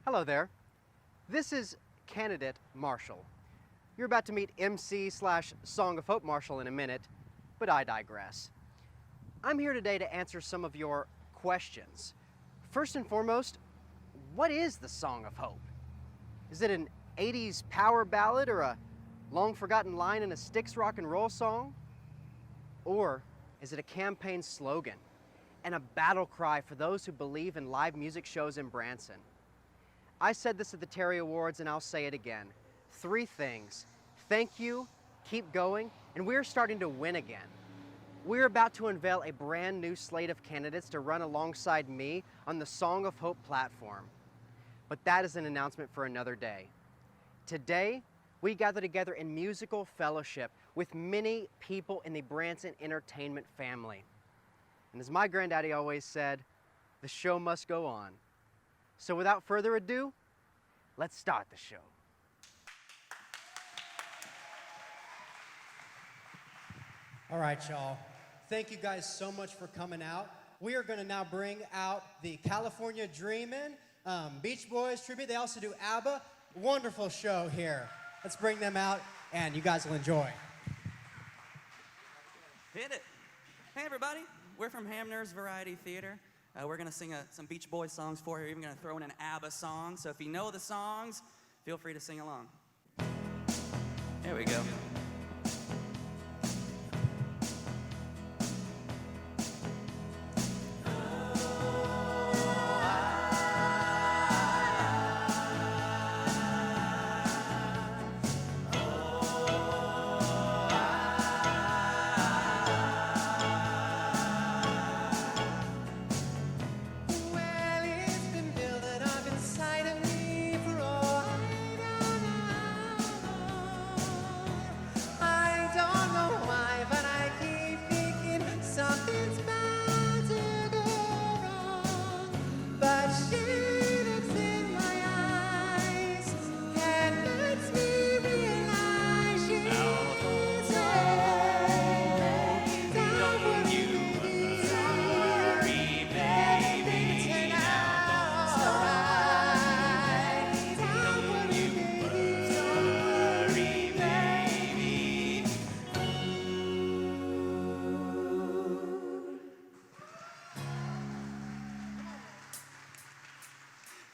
Hello there. This is candidate Marshall. You're about to meet MC/Song of Hope Marshall in a minute, but I digress. I'm here today to answer some of your questions. First and foremost, what is the Song of Hope? Is it an 80s power ballad or a long-forgotten line in a Styx rock and roll song? Or is it a campaign slogan and a battle cry for those who believe in live music shows in Branson? I said this at the Terry Awards and I'll say it again. 3 things. Thank you, keep going, and we're starting to win again. We're about to unveil a brand new slate of candidates to run alongside me on the Song of Hope platform. But that is an announcement for another day. Today, we gather together in musical fellowship with many people in the Branson entertainment family. And as my granddaddy always said, the show must go on. So without further ado, let's start the show. All right, y'all. Thank you guys so much for coming out. We are going to now bring out the California Dreamin' Beach Boys tribute. They also do ABBA. Wonderful show here. Let's bring them out, and you guys will enjoy. Hit it. Hey, everybody. We're from Hamner's Variety Theater. We're going to sing some Beach Boys songs for you. We're even going to throw in an ABBA song. So if you know the songs, feel free to sing along. There we go.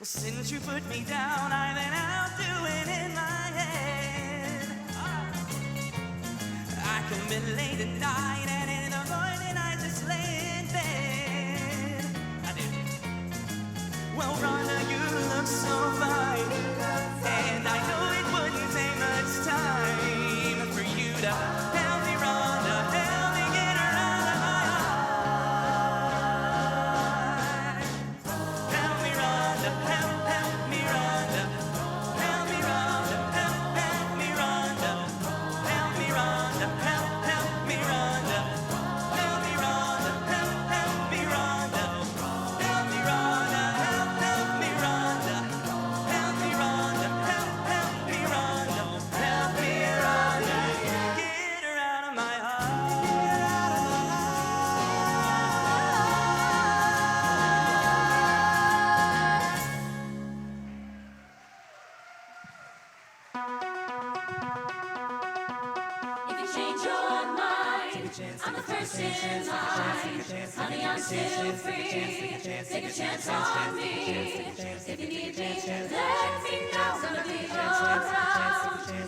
Well, since you put me down, I've been out doing in my head. I come in late at night, and in the morning I just lay in bed. I did. Well, Rhonda, you look so fine, and I know it wouldn't take much time for you to help me, Rhonda, help me get her out of my heart. Help me, Rhonda, help me, Rhonda. Help me, Rhonda, help me, Rhonda. Help me, Rhonda, help me, Rhonda. Help me, Rhonda, help me, Rhonda. Help me, Rhonda, help me, Rhonda. Help me, Rhonda, help me, Rhonda. Help me, Rhonda, get her out of my heart. If you change your mind, I'm the first in line. Honey, I'm still free. Take a chance on me. If you need me, let me know. Gonna be around.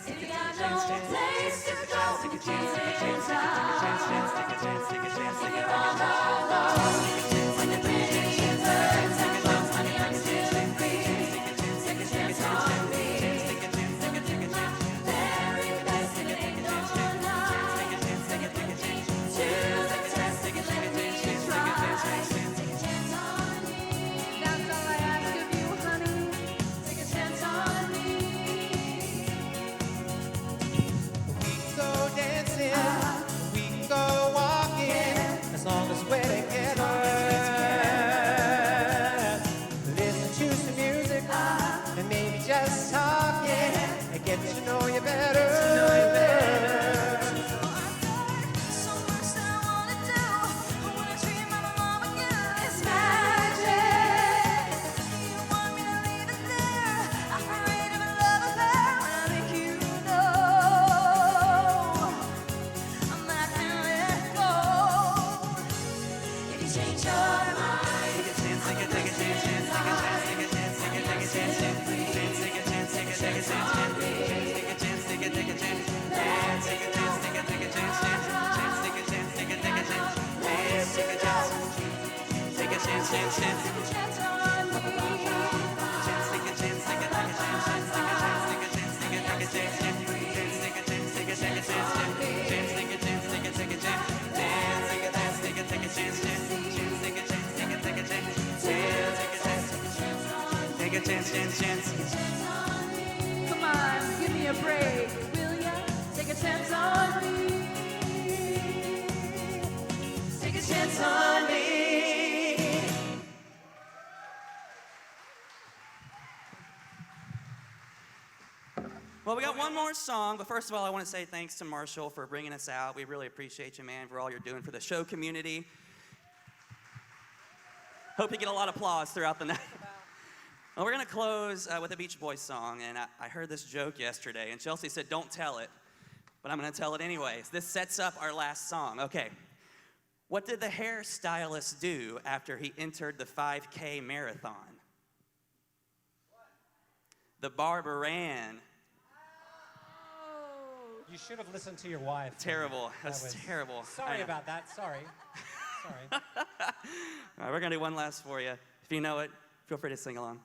If you got no place to go, take a chance If you're all alone, when the pretty birds have flown, honey, I'm still free. Take a chance on me. Very best, and it ain't no lie. Take it with me to the test, let me try. Take a chance on me. That's all I ask of you, honey. Take a chance on me. We can go dancing, we can go walking, as long as we're Come on, give me a break, will ya? Take a chance on me. Take a chance on me. Well, we got one more song, but first of all, I want to say thanks to Marshall for bringing us out. We really appreciate you, man, for all you're doing for the show community. Hope you get a lot of applause throughout the night. Well, we're going to close with a Beach Boys song, and I heard this joke yesterday, and Chelsea said, don't tell it, but I'm going to tell it anyways. This sets up our last song. Okay. What did the hairstylist do after he entered the 5K marathon? The barber ran. You should have listened to your wife. Terrible. That's terrible. Sorry about that. Sorry. Sorry. All right, we're going to do one last for you. If you know it, feel free to sing along.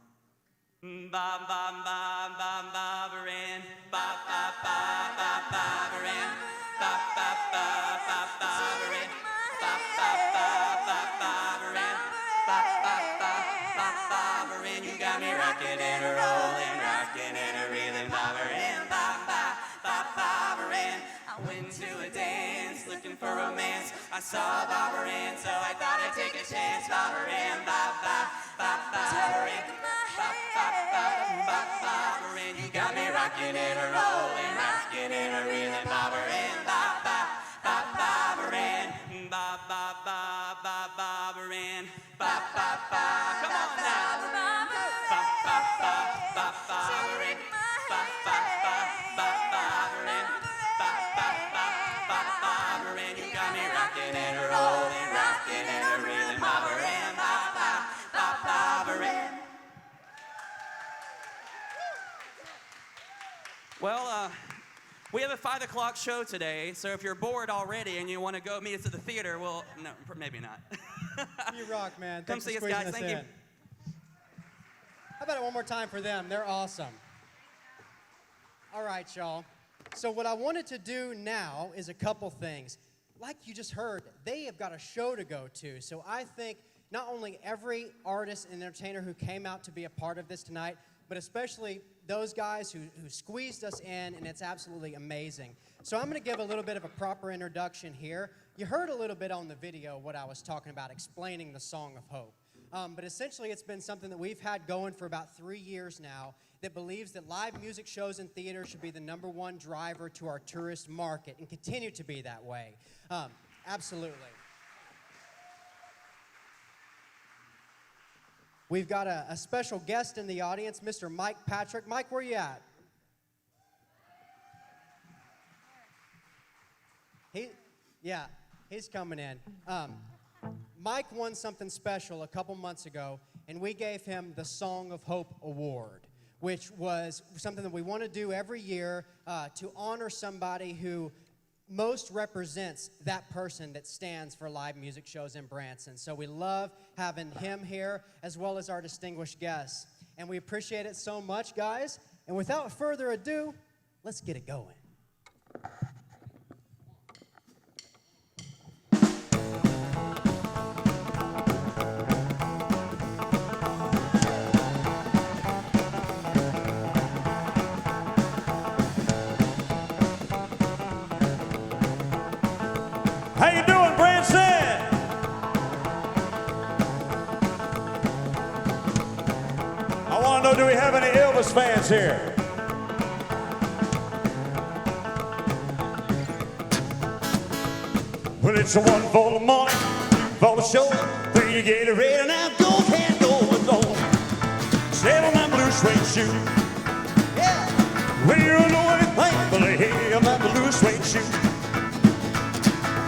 Ba ba ba ba ba ran, ba ba ba ba ba ran, ba ba ba ba ba ran, ba ba ba ba ba ran, ba ba ba ba ba ran. You got me rocking and a rolling, rocking and a reeling, ba ran, ba ba ba ba ran. I went to a dance looking for romance. I saw Barbara Ann, so I thought I'd take a chance. Barbara Ann, ba ba ba ba ran. You got me rocking and a rolling, rocking and a reeling, bobber and ba ba ba bobber and ba ba ba ba bobber and ba ba ba. Come on now. Ba ba ba ba bobber and ba ba ba ba bobber and ba ba ba ba bobber and you got me rocking and a rolling, rocking and a reeling, bobber and ba ba ba bobber and. Well, we have a 5 o'clock show today, so if you're bored already and you want to go meet us at the theater, well, no, maybe not. You rock, man. Come Thanks see for us, guys. squeezing Thank you. in. How about it one more time for them? They're awesome. All right, y'all. So what I wanted to do now is a couple things. Like you just heard, they have got a show to go to, so I think not only every artist and entertainer who came out to be a part of this tonight, but especially those guys who squeezed us in, and it's absolutely amazing. So I'm going to give a little bit of a proper introduction here. You heard a little bit on the video what I was talking about, explaining the Song of Hope. But essentially, it's been something that we've had going for about 3 years now that believes that live music shows and theaters should be the #1 driver to our tourist market and continue to be that way. Absolutely. We've got a special guest in the audience, Mr. Mike Patrick. Mike, where you at? He's coming in. Mike won something special a couple months ago, and we gave him the Song of Hope Award, which was something that we want to do every year to honor somebody who most represents that person that stands for live music shows in Branson. So we love having him here, as well as our distinguished guests. And we appreciate it so much, guys. And without further ado, let's get it going. How you doing, Branson? I want to know, do we have any Elvis fans here? Well, it's a 1 for the morning, 2 for the show, 3 to get ready, now go, can't go alone. 7 my blue suede shoe. Yeah. Well, you don't know anything but the heel of my blue suede shoe.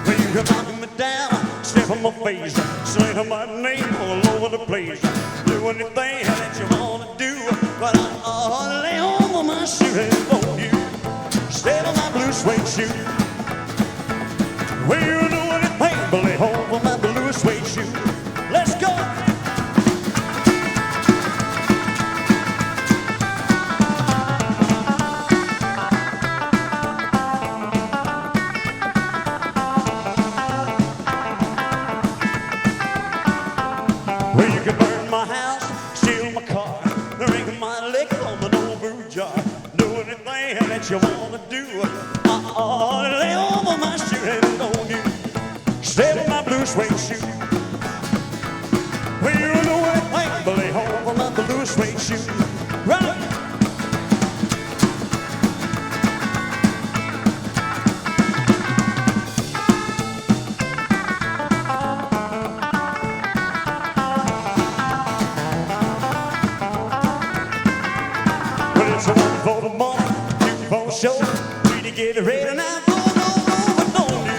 Well, you can knock me down, step on my face, slander my name all over the place. Do anything that you want to do, but I lay over my shoe. that you wanna do. Lay over my shoe and don't you step on my blue suede shoe. Well, you know what I think, but lay over my blue suede shoe. Right. It's a one for the morning, two for the show. Three to get ready now. Go, but don't you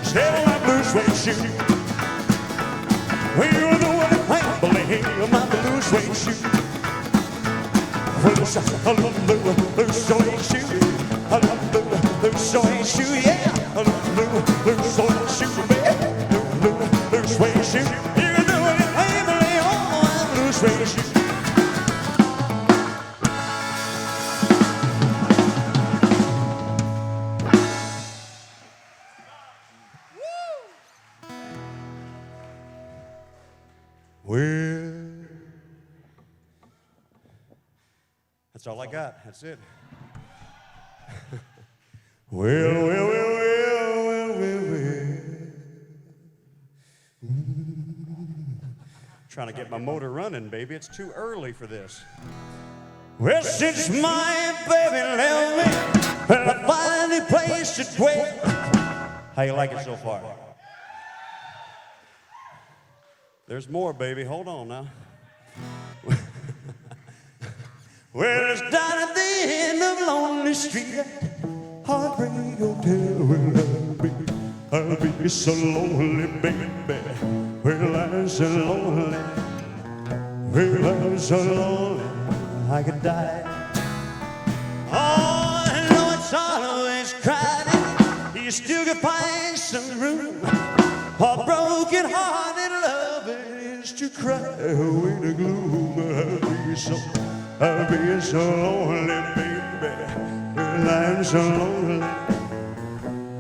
step on my blue suede shoe. Well, you know what I think, but lay on my blue suede shoe. Well, it's a blue suede shoe. A blue suede shoe, yeah. A blue suede shoe, baby. Blue suede shoe. You know what I think, but lay on my blue suede shoe. Well, that's all I got. That's it. Well. Trying to get my motor running, baby. It's too early for this. Well, since my baby left me, well, I finally placed it well. How you like it so far? There's more, baby. Hold on now. Well, it's down at the end of Lonely Street, Heartbreak Hotel. Well, I'll be so lonely, baby. Well, I'm so lonely. Well, I'm so lonely, I could die. Oh, I know it's always crowded. You still can find some room. A broken-hearted love is to cry away the gloom. I'll be so lonely, baby. Well, I'm so lonely.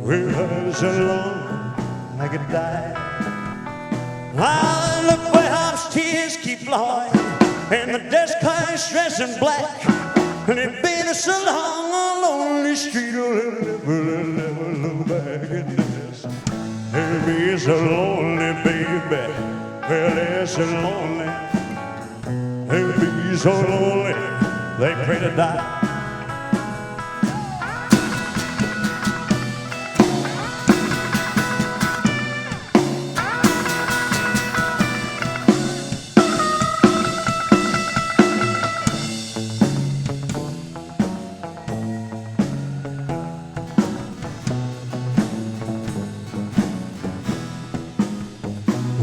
Well, I'm so lonely, I could die. Ah, look where house tears keep flowing, and the desk clerk's dressed in black. And it's been so long on Lonely Street, I'll never look back at this. They'll be so lonely, baby. Well, they're so lonely. They'll be so lonely, they pray to die.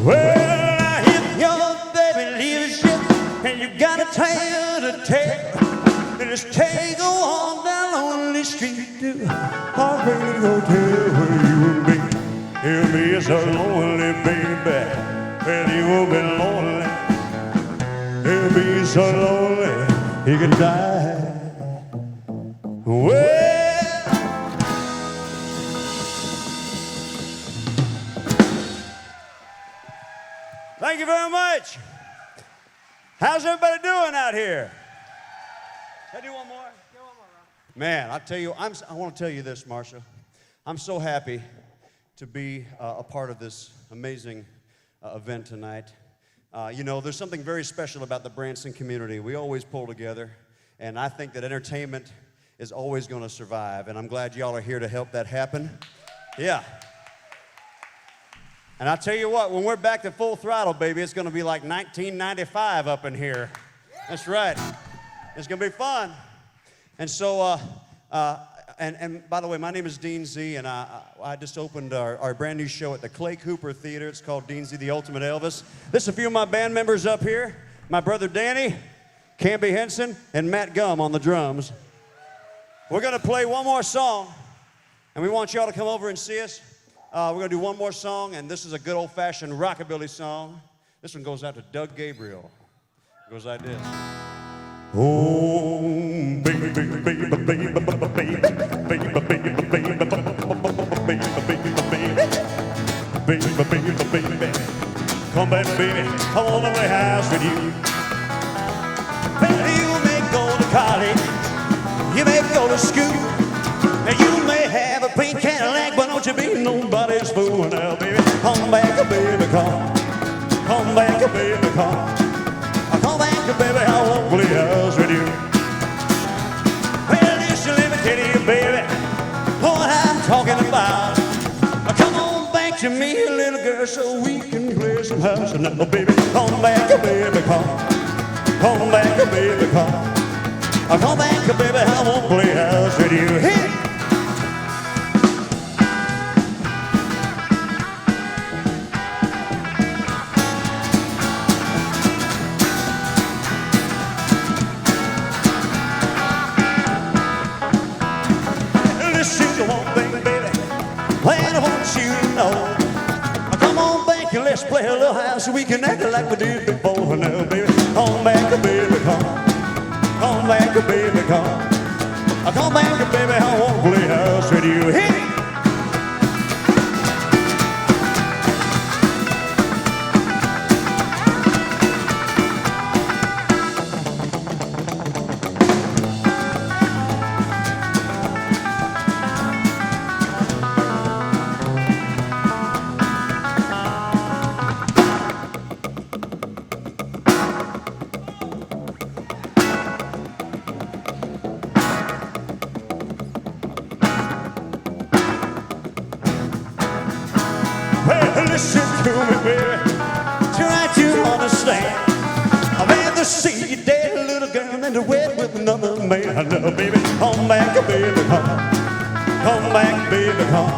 Well, if your baby leaves you and you got a tale to tell, then just take a walk down Lonely Street to Heartbreak Hotel where you will be. You'll be so lonely, baby. Well, you will be lonely. You'll be so lonely, you could die. Well, thank you very much. How's everybody doing out here? Can I do one more? Man, I tell you, I want to tell you this, Marsha. I'm so happy to be a part of this amazing event tonight. You know, there's something very special about the Branson community. We always pull together, and I think that entertainment is always going to survive, and I'm glad y'all are here to help that happen. Yeah. And I tell you what, when we're back to full throttle, baby, it's going to be like 1995 up in here. That's right. It's going to be fun. And so, and by the way, my name is Dean Z, and I just opened our brand new show at the Clay Cooper Theater. It's called Dean Z, the Ultimate Elvis. This is a few of my band members up here. My brother Danny, Camby Henson, and Matt Gum on the drums. We're going to play one more song, and we want y'all to come over and see us. We're going to do one more song, and this is a good old-fashioned rockabilly song. This one goes out to Doug Gabriel. It goes like this. Oh, baby, baby, baby, baby, baby, baby, baby, baby, baby, come back, baby, I wanna play house with you. Baby, you may go to college, You may go to school, and you may have a pink Cadillac, but don't you be nobody's fool now, baby. Come back, baby, come. Come back, baby, come. Come back, baby, I won't play house with you. Well, listen, let me tell you, baby, what I'm talking about. Come on back to me, little girl, so we can play some house. Now, baby, come back, baby, come. Come back, baby, come. Come back, baby, I won't play house with you. Hey! Listen to one thing, baby, and I want you to know. Come on back and let's play a little house so we can act like we did before. Now, baby, come back, baby, come. Come back, baby, come. Come back, baby, I won't play house with you. Hey! Well, listen to me, baby. Try to understand. I'd rather see you dead, little girl, than to wed with another man. No, baby, come back, baby, come. Come back, baby, come.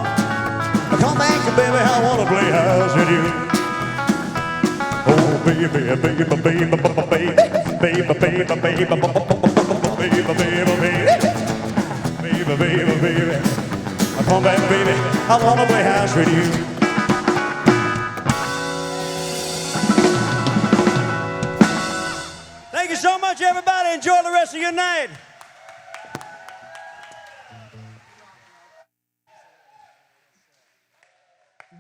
Come back, baby, I wanna play house with you. Oh, baby, baby, baby, baby, baby, baby, baby, baby, baby, baby. Come back, baby, I wanna play house with you. Thank you so much, everybody. Enjoy the rest of your night.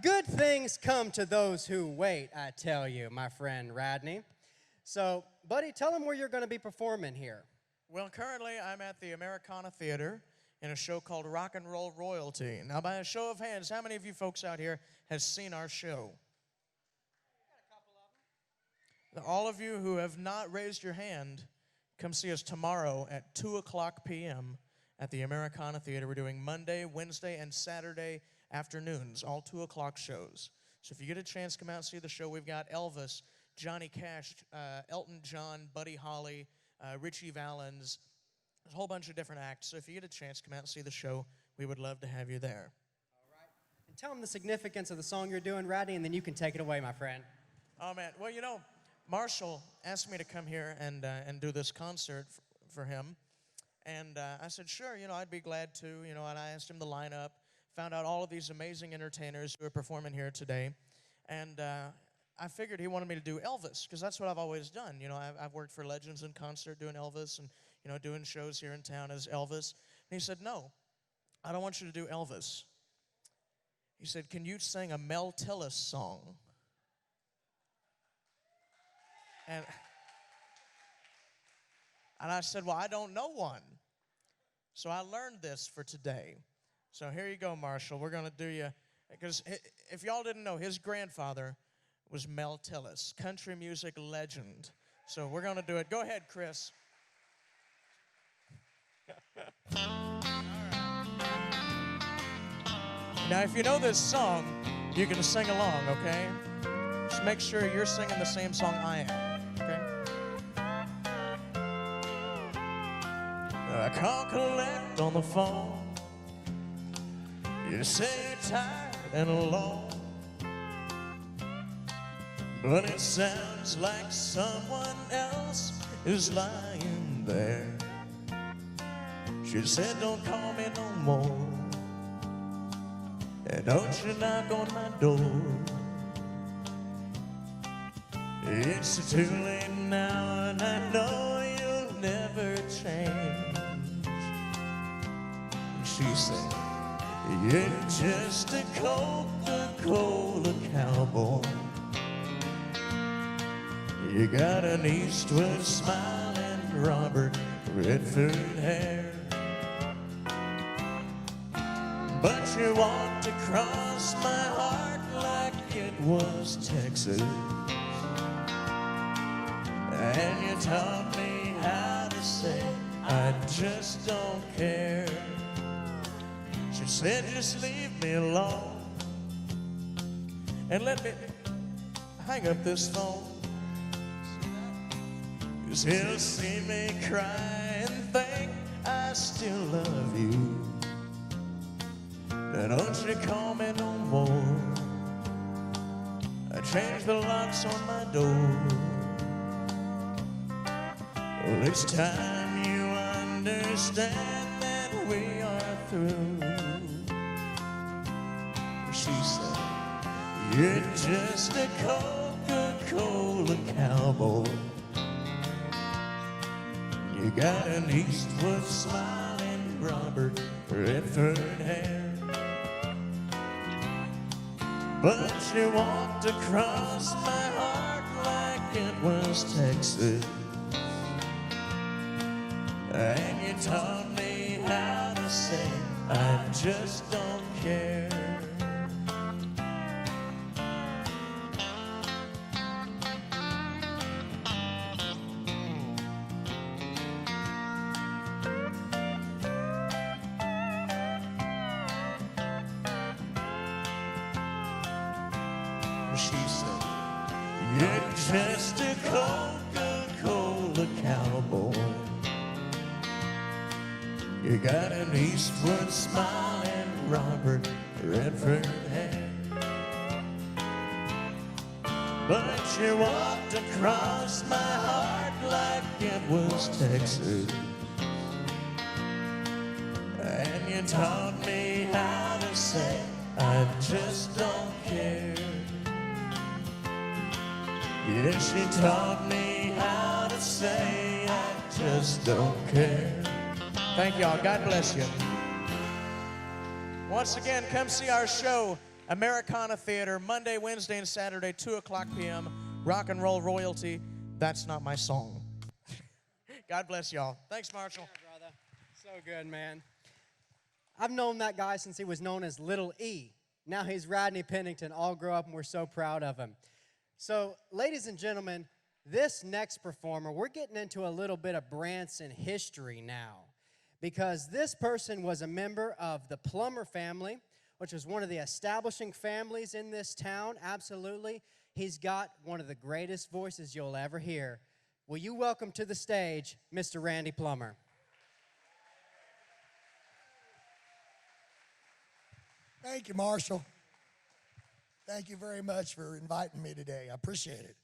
Good things come to those who wait, I tell you, my friend Radney. So, buddy, tell them where you're going to be performing here. Well, currently I'm at the Americana Theater in a show called Rock and Roll Royalty. Now, by a show of hands, how many of you folks out here has seen our show? All of you who have not raised your hand, come see us tomorrow at 2 o'clock p.m. at the Americana Theater. We're doing Monday, Wednesday, and Saturday afternoons, all 2 o'clock shows. So if you get a chance, come out and see the show. We've got Elvis, Johnny Cash, Elton John, Buddy Holly, Richie Valens, a whole bunch of different acts. So if you get a chance, come out and see the show. We would love to have you there. All right. And tell them the significance of the song you're doing, Radney, and then you can take it away, my friend. Oh, man. Well, you know, Marshall asked me to come here and do this concert for him. And I said, sure, you know, I'd be glad to, you know, and I asked him the lineup, found out all of these amazing entertainers who are performing here today. And I figured he wanted me to do Elvis, because that's what I've always done. You know, I've worked for Legends in Concert doing Elvis and, you know, doing shows here in town as Elvis. And he said, no, I don't want you to do Elvis. He said, can you sing a Mel Tillis song? And I said, well, I don't know one. So I learned this for today. So here you go, Marshall. We're going to do you, because if y'all didn't know, his grandfather was Mel Tillis, country music legend. So we're going to do it. Go ahead, Chris. Now, if you know this song, you can sing along, okay? Just make sure you're singing the same song I am, okay? I can't collect on the phone. You say you're tired and alone, but it sounds like someone else is lying there. She said, don't call me no more, and don't you knock on my door. It's too late now, and I know you'll never change. She said, you're just a Coca-Cola cowboy. You got an Eastwood smile and Robert Redford hair. But you walked across my heart like it was Texas. And you taught me how to say, I just don't care. She said, just leave me alone and let me hang up this phone. 'Cause he'll see me cry and think I still love you. Now don't you call me no more. I changed the locks on my door. Well, it's time you understand that we are through. She said, you're just a Coca-Cola cowboy. You got an Eastwood smiling Robert Redford hair. But you walked across my heart like it was Texas. And you taught me how to say, I just don't care. She said, you're just a Coca-Cola cowboy. You got an Eastwood smiling Robert Redford hair. But you walked across my heart like it was Texas. And you taught me how to say, I just don't care. Yes, she taught me how to say, I just don't care. Thank y'all. God bless you. Once again, come see our show, Americana Theater, Monday, Wednesday, and Saturday, 2 o'clock p.m. Rock and Roll Royalty. That's not my song. God bless y'all. Thanks, Marshall. Yeah, brother. So good, man. I've known that guy since he was known as Little E. Now he's Rodney Pennington. All grow up, and we're so proud of him. So, ladies and gentlemen, this next performer, we're getting into a little bit of Branson history now, because this person was a member of the Plummer family, which was one of the establishing families in this town, absolutely. He's got one of the greatest voices you'll ever hear. Will you welcome to the stage Mr. Randy Plummer? Thank you, Marshall. Thank you very much for inviting me today. I appreciate it.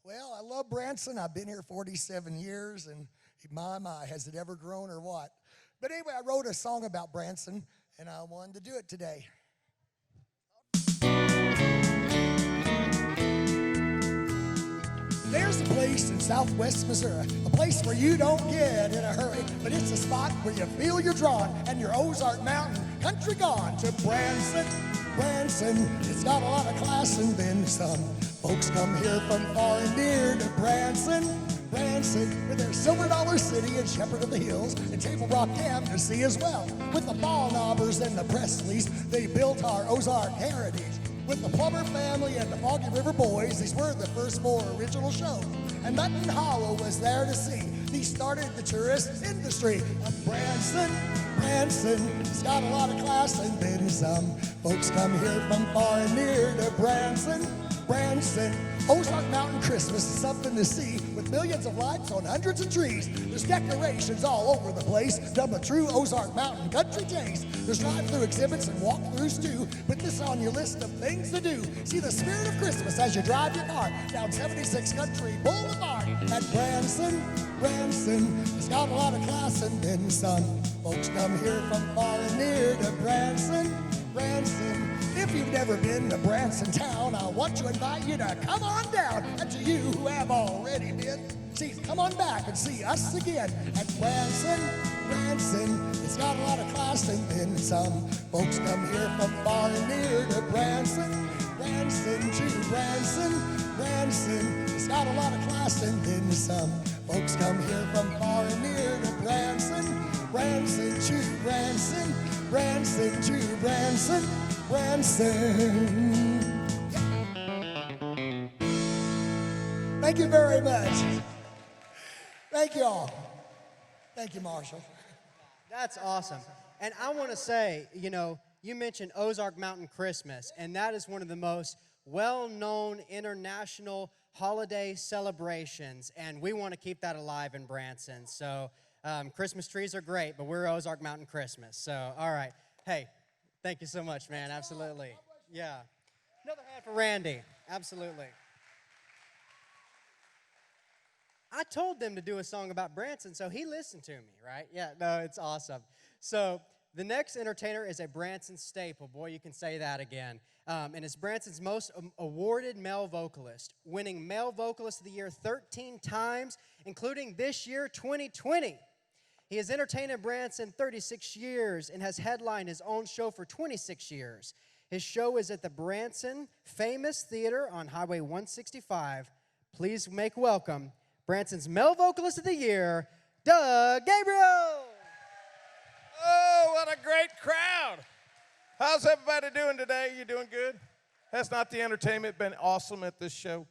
Well, I love Branson. I've been here 47 years, and my, has it ever grown or what? But anyway, I wrote a song about Branson, and I wanted to do it today. There's a place in southwest Missouri, a place where you don't get in a hurry, but it's a spot where you feel you're drawn, and your Ozark Mountain country gone to Branson. Branson, it's got a lot of class and then some. Folks come here from far and near to Branson. Branson, with their Silver Dollar City and Shepherd of the Hills and Table Rock Dam to see as well. With the Ballknobbers and the Presleys, they built our Ozark heritage. With the Plummer family and the Foggy River Boys, these were the first 4 original shows. And Mutton Hollow was there to see. These started the tourist industry of Branson. Branson, it's got a lot of class and then some. Folks come here from far and near to Branson. Branson, Ozark Mountain Christmas is something to see with millions of lights on hundreds of trees. There's decorations all over the place, done with true Ozark Mountain country taste. There's drive-through exhibits and walkthroughs too. Put this on your list of things to do. See the spirit of Christmas as you drive your car down 76 Country Boulevard at Branson. Branson, it's got a lot of class and then some. Folks come here from far and near to Branson. Branson, if you've never been to Branson town, I want to invite you to come on down. And to you who have already been, see, come on back and see us again at Branson. Branson, it's got a lot of class and then some. Folks come here from far and near to Branson. Branson to Branson. Branson, it's got a lot of class and then some. Folks come here from far and near to Branson. Branson to Branson. Branson to Branson, Branson. Thank you very much. Thank you all. Thank you, Marshall. That's awesome. And I want to say, you know, you mentioned Ozark Mountain Christmas, and that is one of the most well-known international holiday celebrations, and we want to keep that alive in Branson. So Christmas trees are great, but we're Ozark Mountain Christmas. So, all right. Hey, thank you so much, man. Absolutely. Yeah. Another hand for Randy. Absolutely. I told them to do a song about Branson, so he listened to me, right? Yeah, no, it's awesome. So the next entertainer is a Branson staple. Boy, you can say that again. And it's Branson's most awarded male vocalist, winning Male Vocalist of the Year 13 times, including this year, 2020. He has entertained in Branson 36 years and has headlined his own show for 26 years. His show is at the Branson Famous Theater on Highway 165. Please make welcome Branson's Male Vocalist of the Year, Doug Gabriel. Oh, what a great crowd. How's everybody doing today? You doing good? Has not the entertainment been awesome at this show?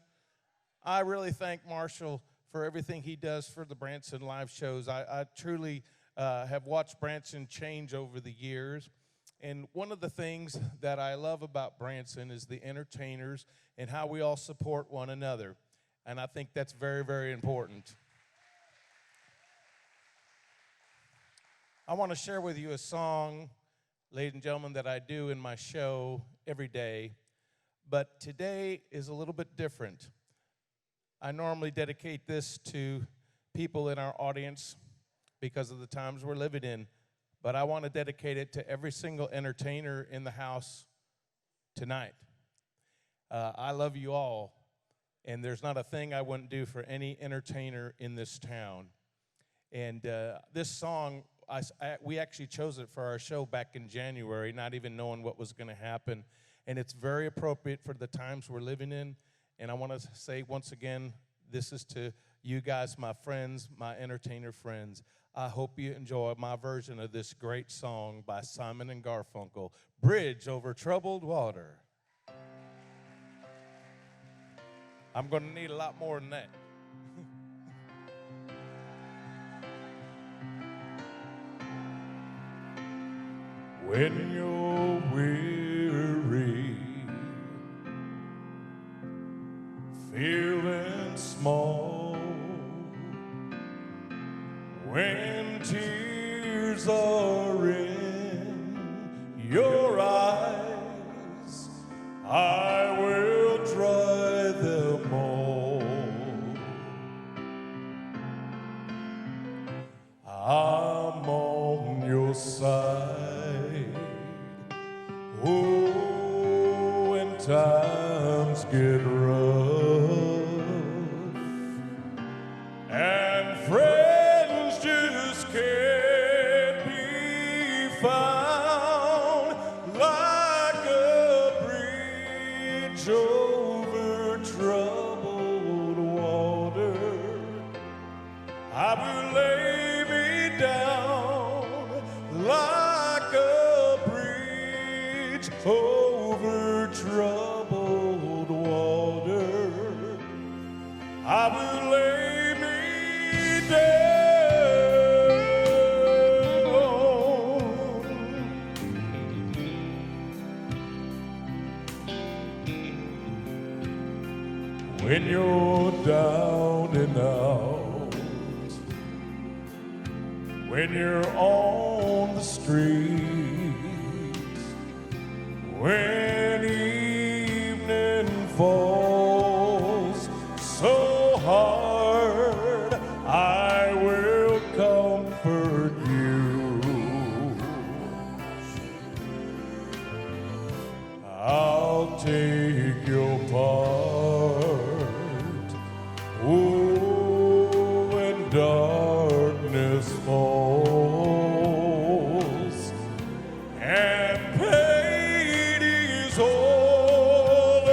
I really thank Marshall for everything he does for the Branson live shows. I truly have watched Branson change over the years. And one of the things that I love about Branson is the entertainers and how we all support one another. And I think that's very, very important. I want to share with you a song, ladies and gentlemen, that I do in my show every day. But today is a little bit different. I normally dedicate this to people in our audience because of the times we're living in. But I want to dedicate it to every single entertainer in the house tonight. I love you all. And there's not a thing I wouldn't do for any entertainer in this town. And this song, we actually chose it for our show back in January, not even knowing what was going to happen. And it's very appropriate for the times we're living in. And I want to say once again, this is to you guys, my friends, my entertainer friends. I hope you enjoy my version of this great song by Simon and Garfunkel, Bridge Over Troubled Water. I'm going to need a lot more than that. When you're weary, feeling small, when tears are in your eyes, I will dry them all. I'm on your side. Oh, when times get rough and friends just can't be found, like a bridge over troubled water, I will lay me down like a bridge over troubled water. I will lay me down. When you're down and out, when you're on the streets, when evening falls so hard, I will comfort you. I'll take your part. Oh, when darkness falls and pain is all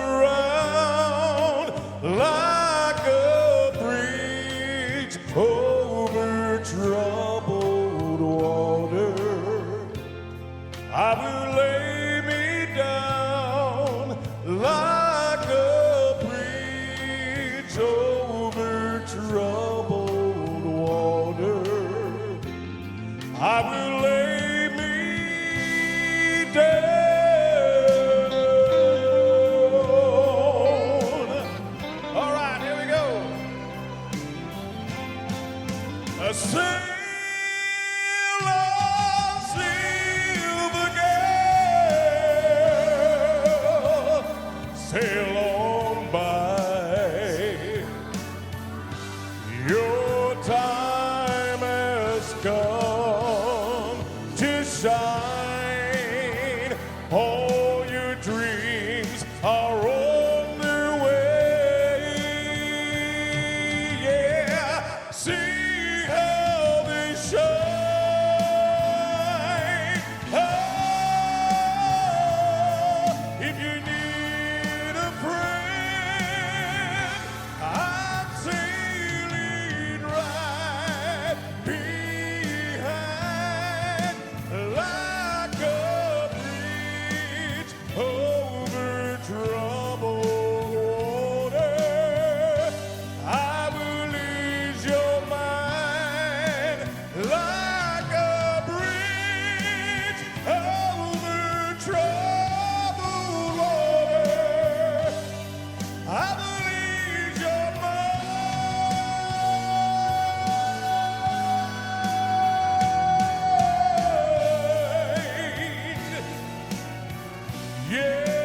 around, like a bridge over troubled water, I Sail on, silver girl, sail on by. Your time has come to shine. All your dreams are on their way. Yeah, see how they shine. Oh, if you need a friend, I'm sailing right behind like a bridge over troubled water. I will ease your mind like a bridge over troubled water. I will ease your mind. Yeah,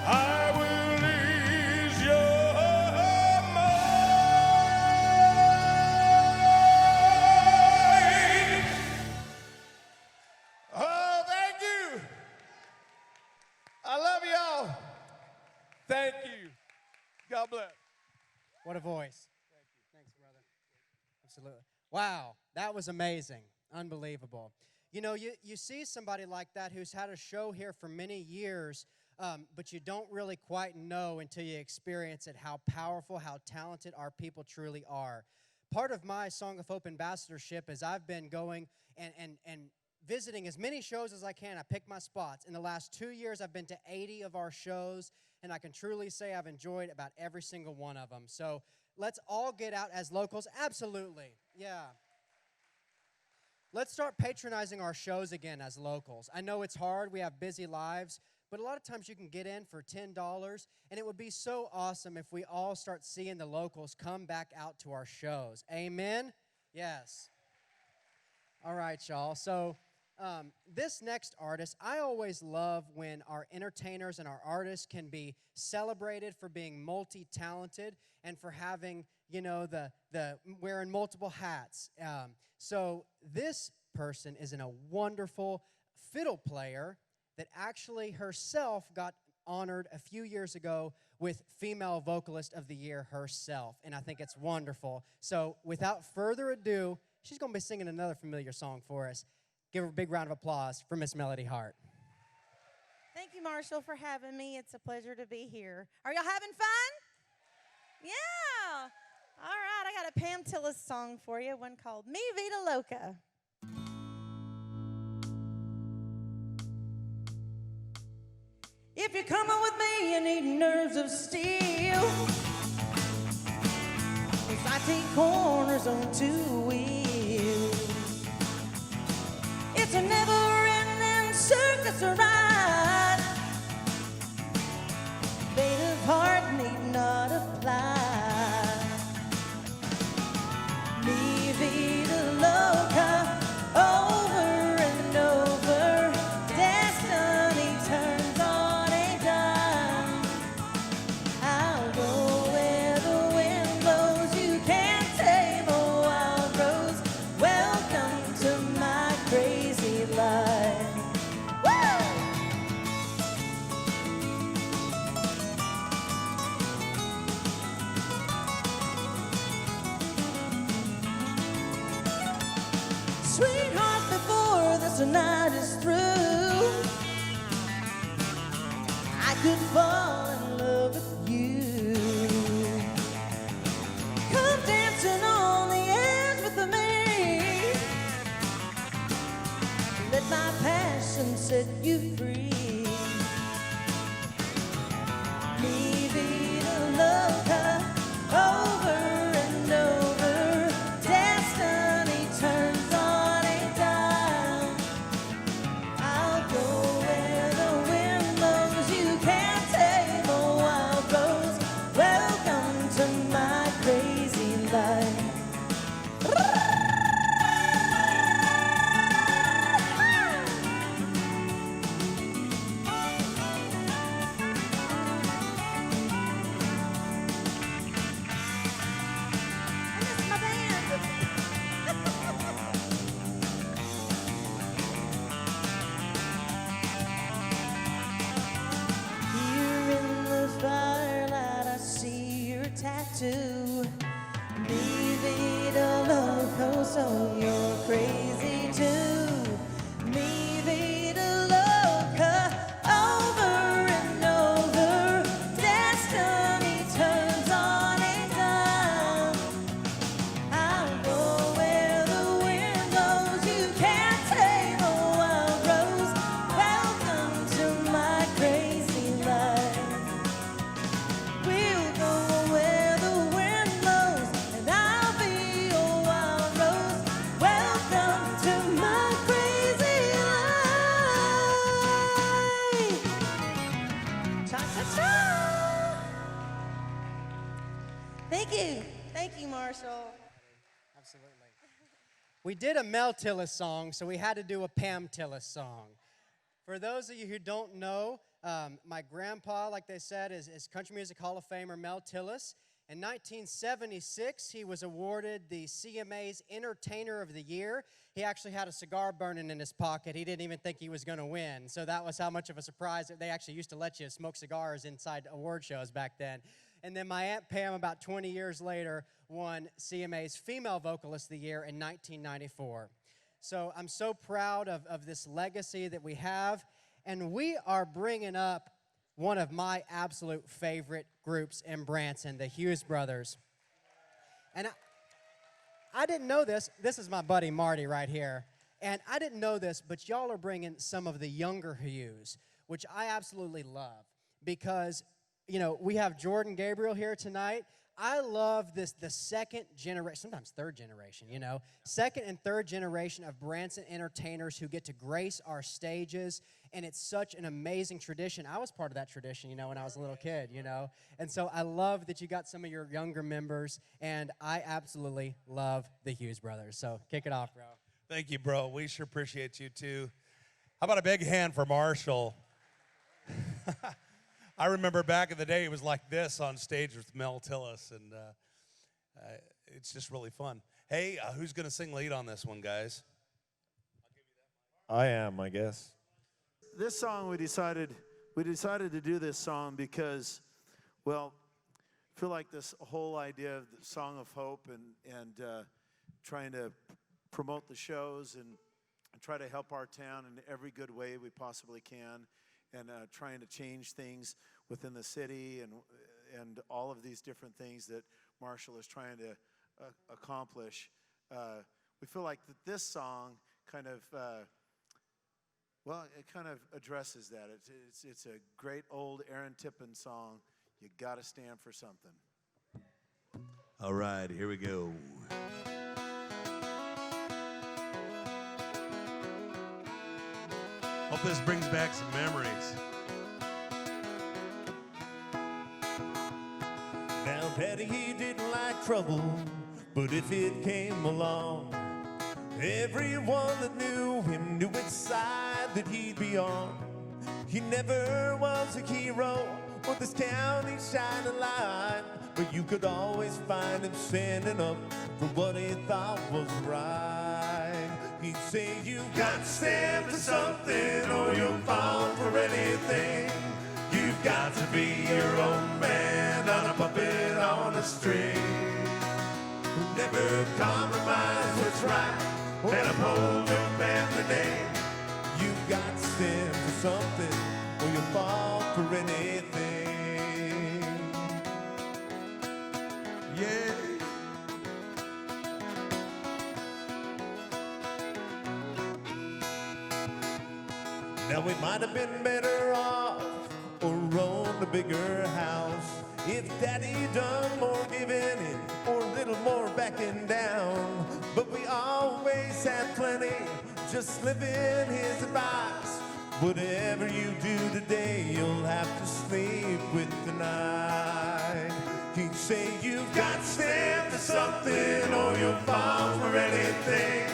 I will ease your mind. Oh, thank you. I love y'all. Thank you. God bless. What a voice. Thanks, brother. Absolutely. Wow, that was amazing. Unbelievable. You know, you see somebody like that who's had a show here for many years, but you don't really quite know until you experience it how powerful, how talented our people truly are. Part of my Song of Hope ambassadorship is I've been going and visiting as many shows as I can. I pick my spots. In the last 2 years, I've been to 80 of our shows, and I can truly say I've enjoyed about every single one of them. So let's all get out as locals. Absolutely. Yeah. Let's start patronizing our shows again as locals. I know it's hard. We have busy lives. But a lot of times you can get in for $10, and it would be so awesome if we all start seeing the locals come back out to our shows. Amen? Yes. All right, y'all. So this next artist, I always love when our entertainers and our artists can be celebrated for being multi-talented and for having, you know, the wearing multiple hats. So this person is a wonderful fiddle player that actually herself got honored a few years ago with Female Vocalist of the Year herself, and I think it's wonderful. So without further ado, she's going to be singing another familiar song for us. Give her a big round of applause for Miss Melody Hart. Thank you, Marshall, for having me. It's a pleasure to be here. Are y'all having fun? Yeah. All right, I got a Pam Tillis song for you, one called Mi Vida Loca. If you're coming with me, you need nerves of steel. 'Cause I take corners on two wheels. It's a never-ending circus ride. Fate of heart need not apply. Mi vida loca, over and over. Destiny turns on a dime. I'll go where the wind blows. You can't tame a wild rose. Welcome to my crazy life. Woo! Sweetheart, before this night is through, I could fall in love with you. Come dancing on the edge with me. Let my passion set you free. Mi vida loca, over and over. Destiny turns on a dime. I'll go where the wind blows. You can't tame a wild rose. Welcome to my crazy life. Thank you, Marshall. Absolutely. We did a Mel Tillis song, so we had to do a Pam Tillis song. For those of you who don't know, my grandpa, like they said, is Country Music Hall of Famer Mel Tillis. In 1976, he was awarded the CMA's Entertainer of the Year. He actually had a cigar burning in his pocket. He didn't even think he was going to win. So that was how much of a surprise. They actually used to let you smoke cigars inside award shows back then. And then my Aunt Pam, about 20 years later, won CMA's Female Vocalist of the Year in 1994. So I'm so proud of this legacy that we have. And we are bringing up one of my absolute favorite groups in Branson, the Hughes Brothers. And I didn't know this. This is my buddy Marty right here. And I didn't know this, but y'all are bringing some of the younger Hughes, which I absolutely love because, you know, we have Jordan Gabriel here tonight. I love the second generation, sometimes third generation, you know, second and third generation of Branson entertainers who get to grace our stages, and it's such an amazing tradition. I was part of that tradition, you know, when I was a little kid, you know, and so I love that you got some of your younger members, and I absolutely love the Hughes Brothers. So kick it off, bro. Thank you, bro. We sure appreciate you, too. How about a big hand for Marshall? I remember back in the day, it was like this on stage with Mel Tillis, and it's just really fun. Hey, who's going to sing lead on this one, guys? I am, I guess. This song, we decided to do this song because, well, I feel like this whole idea of the Song of Hope and trying to promote the shows and try to help our town in every good way we possibly can, and trying to change things within the city and all of these different things that Marshall is trying to accomplish. We feel like that this song kind of, well, it kind of addresses that. It's a great old Aaron Tippin song. You gotta stand for something. All right, here we go. Hope this brings back some memories. Now, Daddy, he didn't like trouble, but if it came along, everyone that knew him knew which side that he'd be on. He never was a hero, but this town he shined a light, but you could always find him standing up for what he thought was right. He'd say, you got to stand for something or you'll fall for anything. You've got to be your own man, not a puppet on a string. Never compromise what's right and uphold your family name. You've got to stand for something or you'll fall for anything. Yeah. Now we might have been better off or owned a bigger house if Daddy done more giving or a little more backing down. But we always had plenty, just living his advice. Whatever you do today, you'll have to sleep with tonight. He'd say, you've got to stand for something or you'll fall for anything.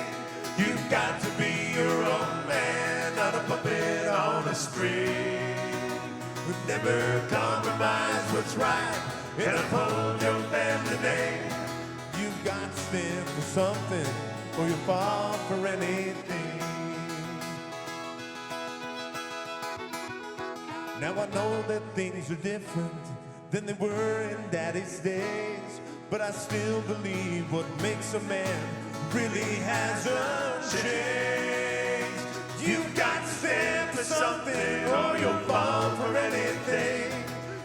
You've got to be your own man, not a puppet on a string. Never compromise what's right and uphold your family name. You've got to stand for something or you'll fall for anything. Now I know that things are different than they were in Daddy's days, but I still believe what makes a man really hasn't changed. You've got to stand for something or you'll fall for anything.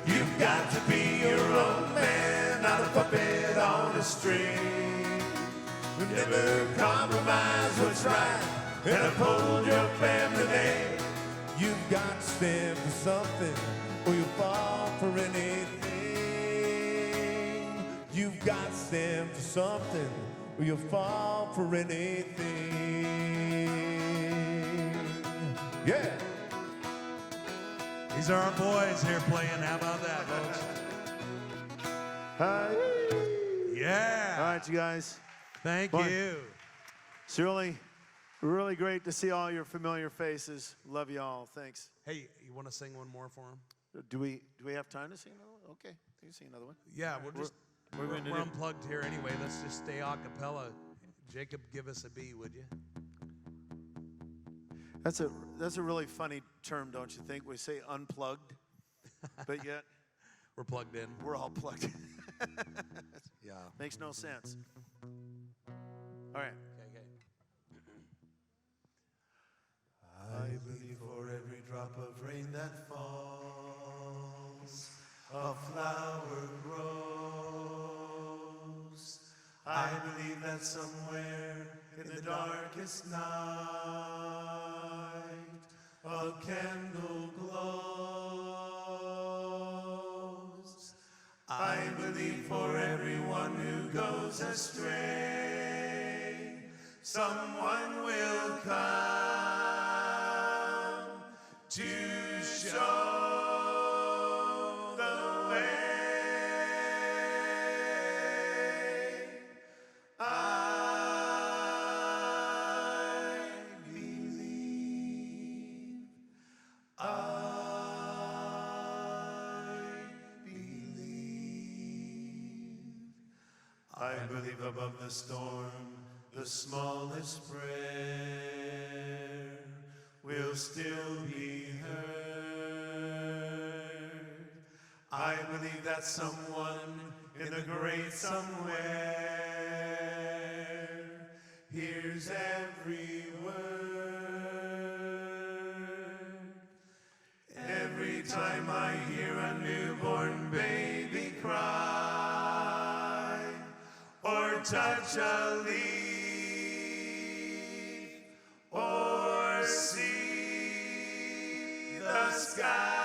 You've got to be your own man, not a puppet on a string. Never compromise what's right and uphold your family name. You've got to stand for something or you'll fall for anything. You've got to stand for something or you'll fall for anything. Yeah. These are our boys here playing. How about that, folks? Hi. Yeah. All right, you guys. Thank Boy, you. It's really great to see all your familiar faces. Love you all. Thanks. Hey, you want to sing one more for him? Do we have time to sing another one? Okay, you can sing another one. Yeah, we'll just. What are we gonna We're do? unplugged here anyway. Let's just stay a cappella. Jacob, give us a B, would you? That's a really funny term, don't you think? We say unplugged, but yet We're plugged in. we're all plugged in. Yeah. Makes no sense. All right. Okay. I believe for every drop of rain that falls, a flower grows. I believe that somewhere in the darkest night, a candle glows. I believe for everyone who goes astray, someone will come to show the way. I believe. I believe above the storm, the smallest prayer will still be heard. I believe that someone in the great somewhere hears every word. Every time I hear a newborn baby cry, or touch a leaf, or see the sky,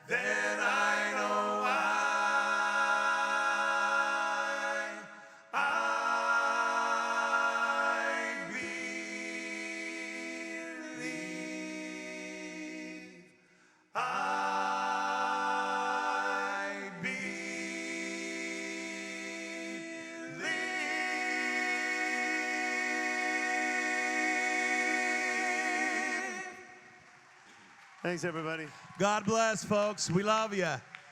then I know I believe. I Thanks, everybody. God bless, folks. We love you.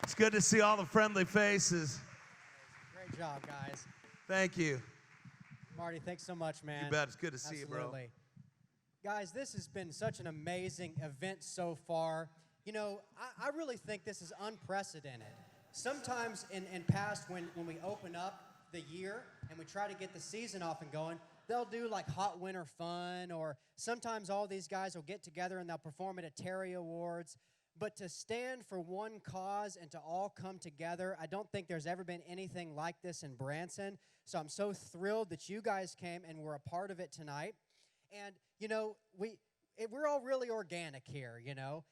It's good to see all the friendly faces. Great job, guys. Thank you. Marty, thanks so much, man. You bet. It's good to see you, bro. Absolutely. Guys, this has been such an amazing event so far. You know, I really think this is unprecedented. Sometimes in past, when we open up the year and we try to get the season off and going, they'll do like Hot Winter Fun, or sometimes all these guys will get together and they'll perform at a Terry Awards. But to stand for one cause and to all come together, I don't think there's ever been anything like this in Branson. So I'm so thrilled that you guys came and were a part of it tonight. And, you know, we're all really organic here, you know.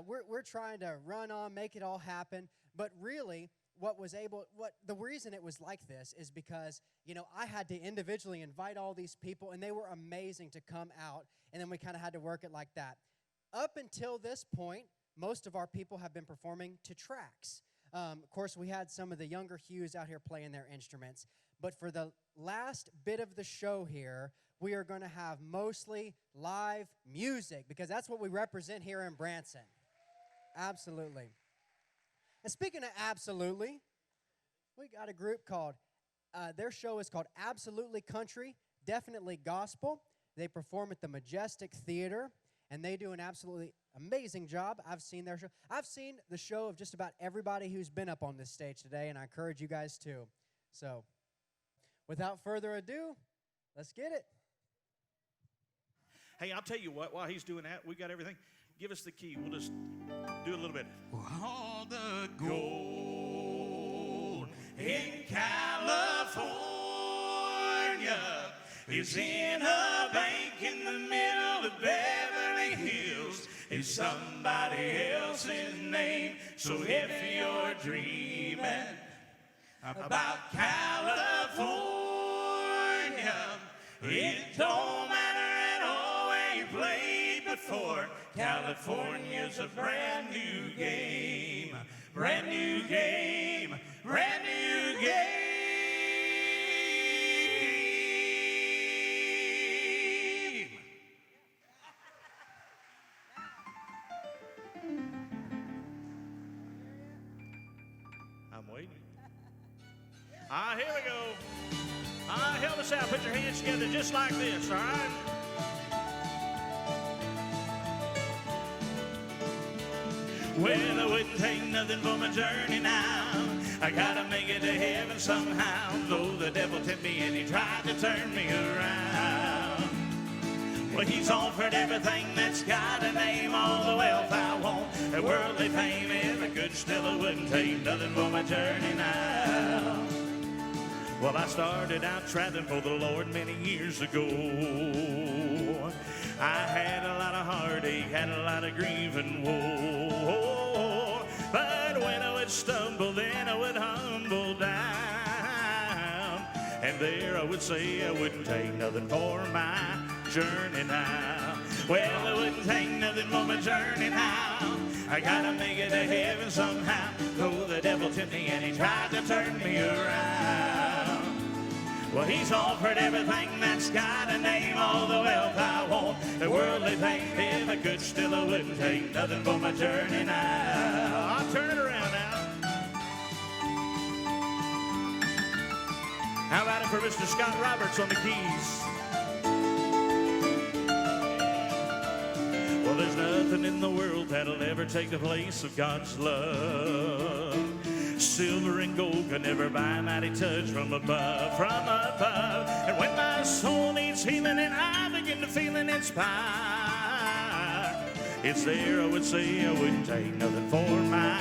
We're trying to run on, make it all happen. But really, the reason it was like this is because, you know, I had to individually invite all these people, and they were amazing to come out, and then we kind of had to work it like that. Up until this point, most of our people have been performing to tracks. Of course, we had some of the younger Hughes out here playing their instruments, but for the last bit of the show here, we are going to have mostly live music, because that's what we represent here in Branson. Absolutely. And speaking of absolutely, we got a group called, their show is called Absolutely Country, Definitely Gospel. They perform at the Majestic Theater, and they do an absolutely amazing job. I've seen their show. I've seen the show of just about everybody who's been up on this stage today, and I encourage you guys to. So, without further ado, let's get it. Hey, I'll tell you what, while he's doing that, we got everything. Give us the key. We'll just do a little bit. All the gold in California is in a bank in the middle of Beverly Hills. It's somebody else's name. So if you're dreaming about California, it don't matter at all where you played before. California's a brand new game, brand new game. brand new game. I'm waiting. Here we go. Help us out. Put your hands together just like this, all right? Well, I wouldn't take nothing for my journey now. I gotta make it to heaven somehow. Though the devil tempted me and he tried to turn me around. Well, he's offered everything that's got a name, all the wealth I want, and worldly fame. If I could, still I wouldn't take nothing for my journey now. Well, I started out traveling for the Lord many years ago. I had a lot of heartache, had a lot of grief and woe. But when I would stumble, then I would humble down. And there I would say I wouldn't take nothing for my journey now. Well, I wouldn't take nothing for my journey now. I gotta make it to heaven somehow. Though the devil tempted me and he tried to turn me around. Well, he's offered everything that's got a name, all the wealth I want, the worldly fame. If I could, still I wouldn't take nothing for my journey now. I'll turn it around now. How about it for Mr. Scott Roberts on the keys? Well, there's nothing in the world that'll ever take the place of God's love. Silver and gold can never buy a mighty touch from above, from above. And when my soul needs healing and I begin to feel it inspired, it's there I would say I wouldn't take nothing for my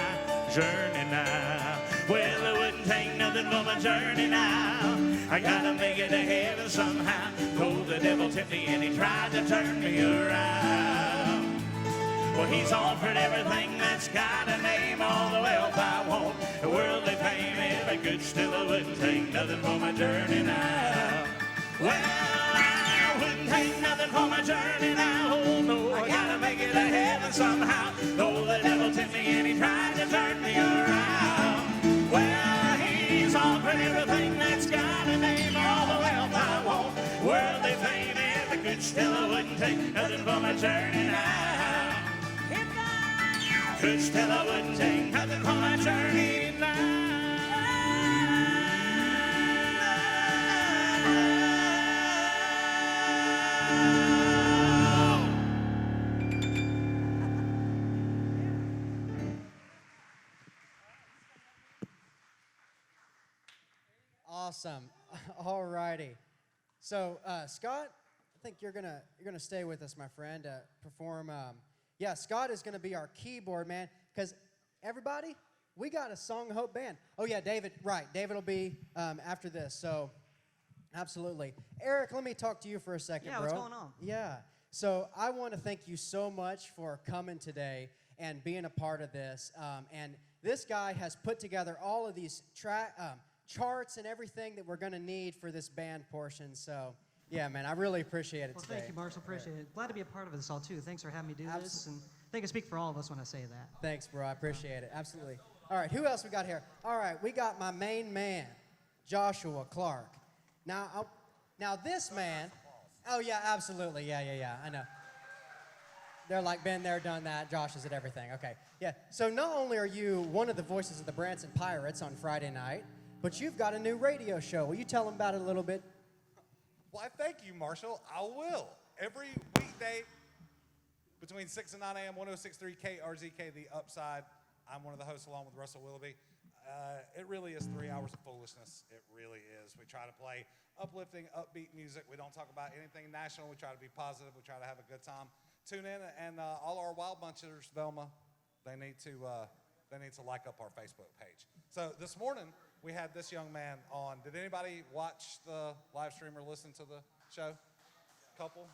journey now. Well, I wouldn't take nothing for my journey now. I gotta make it to heaven somehow. Though the devil tempted me and he tried to turn me around. Well, he's offered everything that's got a name, all the wealth I want, the worldly fame. If I could, still I wouldn't take nothing for my journey now. Well, I wouldn't take nothing for my journey now. Oh, no, I gotta make it to heaven somehow. Though the devil tempted me and he tried to turn me around. Well, he's offered everything that's got a name, all the wealth I want, worldly fame. If I could, still I wouldn't take nothing for my journey now. Could, still I wouldn't take nothing for my journey now. Awesome. All righty. So, Scott, I think you're gonna stay with us, my friend, to perform. Yeah, Scott is gonna be our keyboard man, because everybody, we got a Song of Hope band. Oh yeah, David. Right, David will be after this. So, absolutely. Eric, let me talk to you for a second, Yeah, bro. what's going on? Yeah. So I want to thank you so much for coming today and being a part of this. And this guy has put together all of these charts and everything that we're going to need for this band portion. So, yeah, man, I really appreciate it Well, today. thank you, Marshall. Appreciate it. Glad to be a part of this all, too. Thanks for having me do this. And I think I speak for all of us when I say that. Thanks, bro. I appreciate it. Absolutely. All right, who else we got here? All right, we got my main man, Joshua Clark. Now this man, oh, yeah, absolutely. Yeah, I know. They're like, been there, done that. Josh is at everything. Okay, yeah. So not only are you one of the voices of the Branson Pirates on Friday night, but you've got a new radio show. Will you tell them about it a little bit? Why, thank you, Marshall. I will. Every weekday between 6 and 9 a.m., 106.3 KRZK, The Upside. I'm one of the hosts along with Russell Willoughby. It really is 3 hours of foolishness. It really is. We try to play uplifting, upbeat music. We don't talk about anything national. We try to be positive. We try to have a good time. Tune in, and all our Wild Bunchers, Velma, they need to like up our Facebook page. So this morning, we had this young man on. Did anybody watch the live stream or listen to the show? Couple.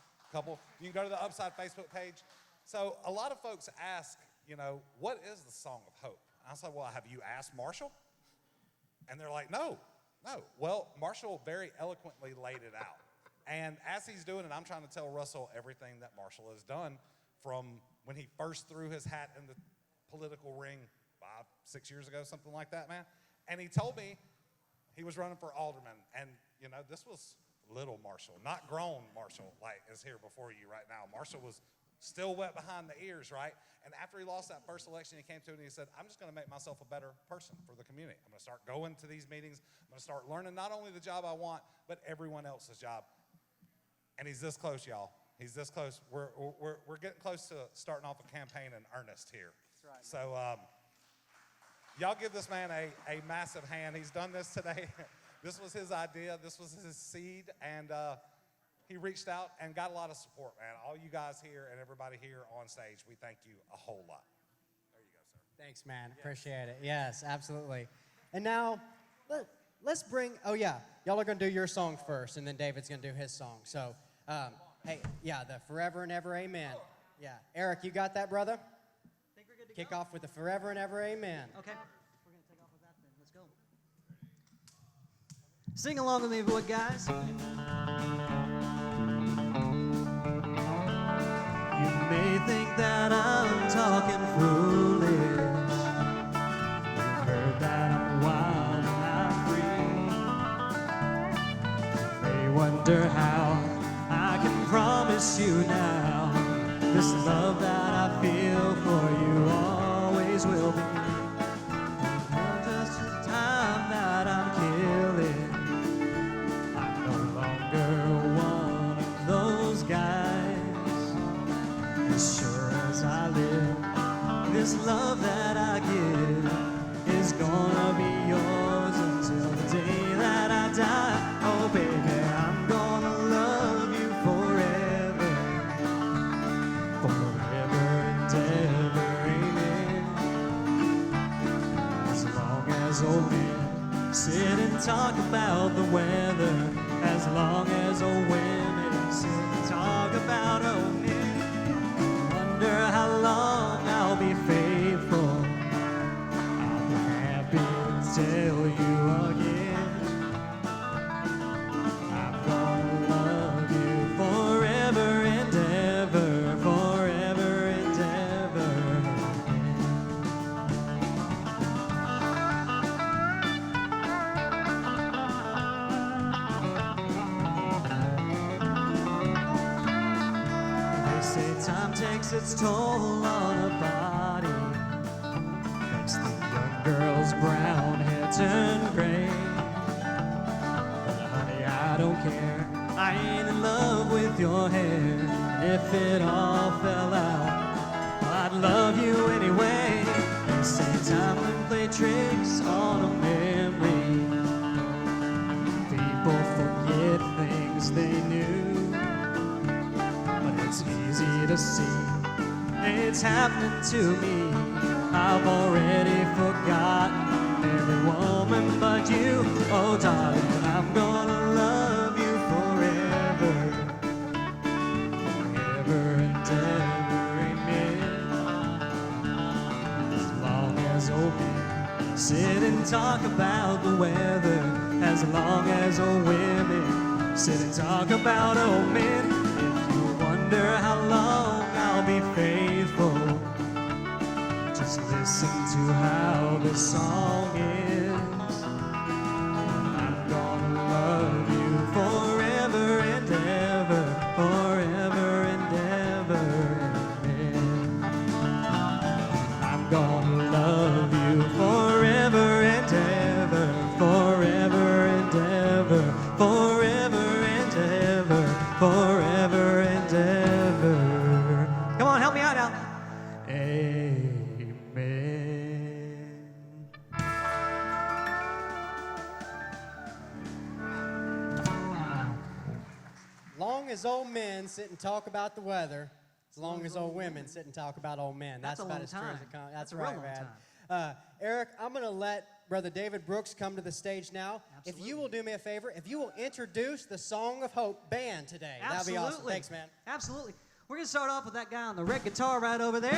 You can go to the Upside Facebook page. So a lot of folks ask, what is the Song of Hope? And I said, well, have you asked Marshall? And they're like, no. Well, Marshall very eloquently laid it out. And as he's doing it, I'm trying to tell Russell everything that Marshall has done from when he first threw his hat in the political ring 5-6 years ago, something like that, man. And he told me he was running for alderman. And, you know, this was little Marshall, not grown Marshall like is here before you right now. Marshall was still wet behind the ears, right? And after he lost that first election, he came to me and he said, I'm just going to make myself a better person for the community. I'm going to start going to these meetings. I'm going to start learning not only the job I want, but everyone else's job. And he's this close, y'all. He's this close. We're getting close to starting off a campaign in earnest here. That's right. So y'all give this man a massive hand. He's done this today. This was his idea. This was his seed. And he reached out and got a lot of support, man. All you guys here and everybody here on stage, we thank you a whole lot. There you go, sir. Thanks, man. Appreciate it. Yes, absolutely. And now, let's bring, oh yeah, y'all are going to do your song first, and then David's going to do his song. So, hey, yeah, the Forever and Ever Amen. Yeah. Eric, you got that, brother? Think we're good to Kick go? off with the Forever and Ever Amen. Okay. We're going to take off with that then. Let's go. Sing along with me, boy, guys. You may think that I'm talking foolish. You've heard that I'm wild and I'm free. You may wonder how I can promise you now this love that I feel for you always will be. Just the time that I'm killing, I'm no longer one of those guys. As sure as I live, this love that I give is gonna be yours until the day that I die. Oh baby, I'm gonna love you forever, forever and ever, amen. As long as old men sit and talk about the weather, as long as old women sit and talk about old men, how long I'll be faithful. I'll be happy to tell you again, I'm gonna love you forever and ever, forever and ever. They say time takes its toll on a body, makes the young girl's brown hair turn gray. But honey, I don't care, I ain't in love with your hair. If it all fell out, I'd love you anyway. They say time can play tricks on a memory. People forget things they knew, but it's easy to see it's happening to me. I've already forgotten every woman but you. Oh darling, I'm gonna love you forever, forever and ever, amen. As long as old men sit and talk about the weather, as long as old women sit and talk about old men. If you wonder how long I'll be faithful, just listen to how this song ends. I'm gonna love you forever and ever, forever and ever, amen. I'm gonna love you forever and ever, forever and ever, forever and ever, forever and ever. Come on, help me out now. Amen. Long as old men sit and talk about the weather, as long as old women sit and talk about old men. That's a about long as true as time. it comes. That's That's a real right, long man. time. Eric, I'm going to let Brother David Brooks come to the stage now. Absolutely. If you will do me a favor, if you will introduce the Song of Hope band today, that'd be awesome. Thanks, man. Absolutely. We're going to start off with that guy on the red guitar right over there.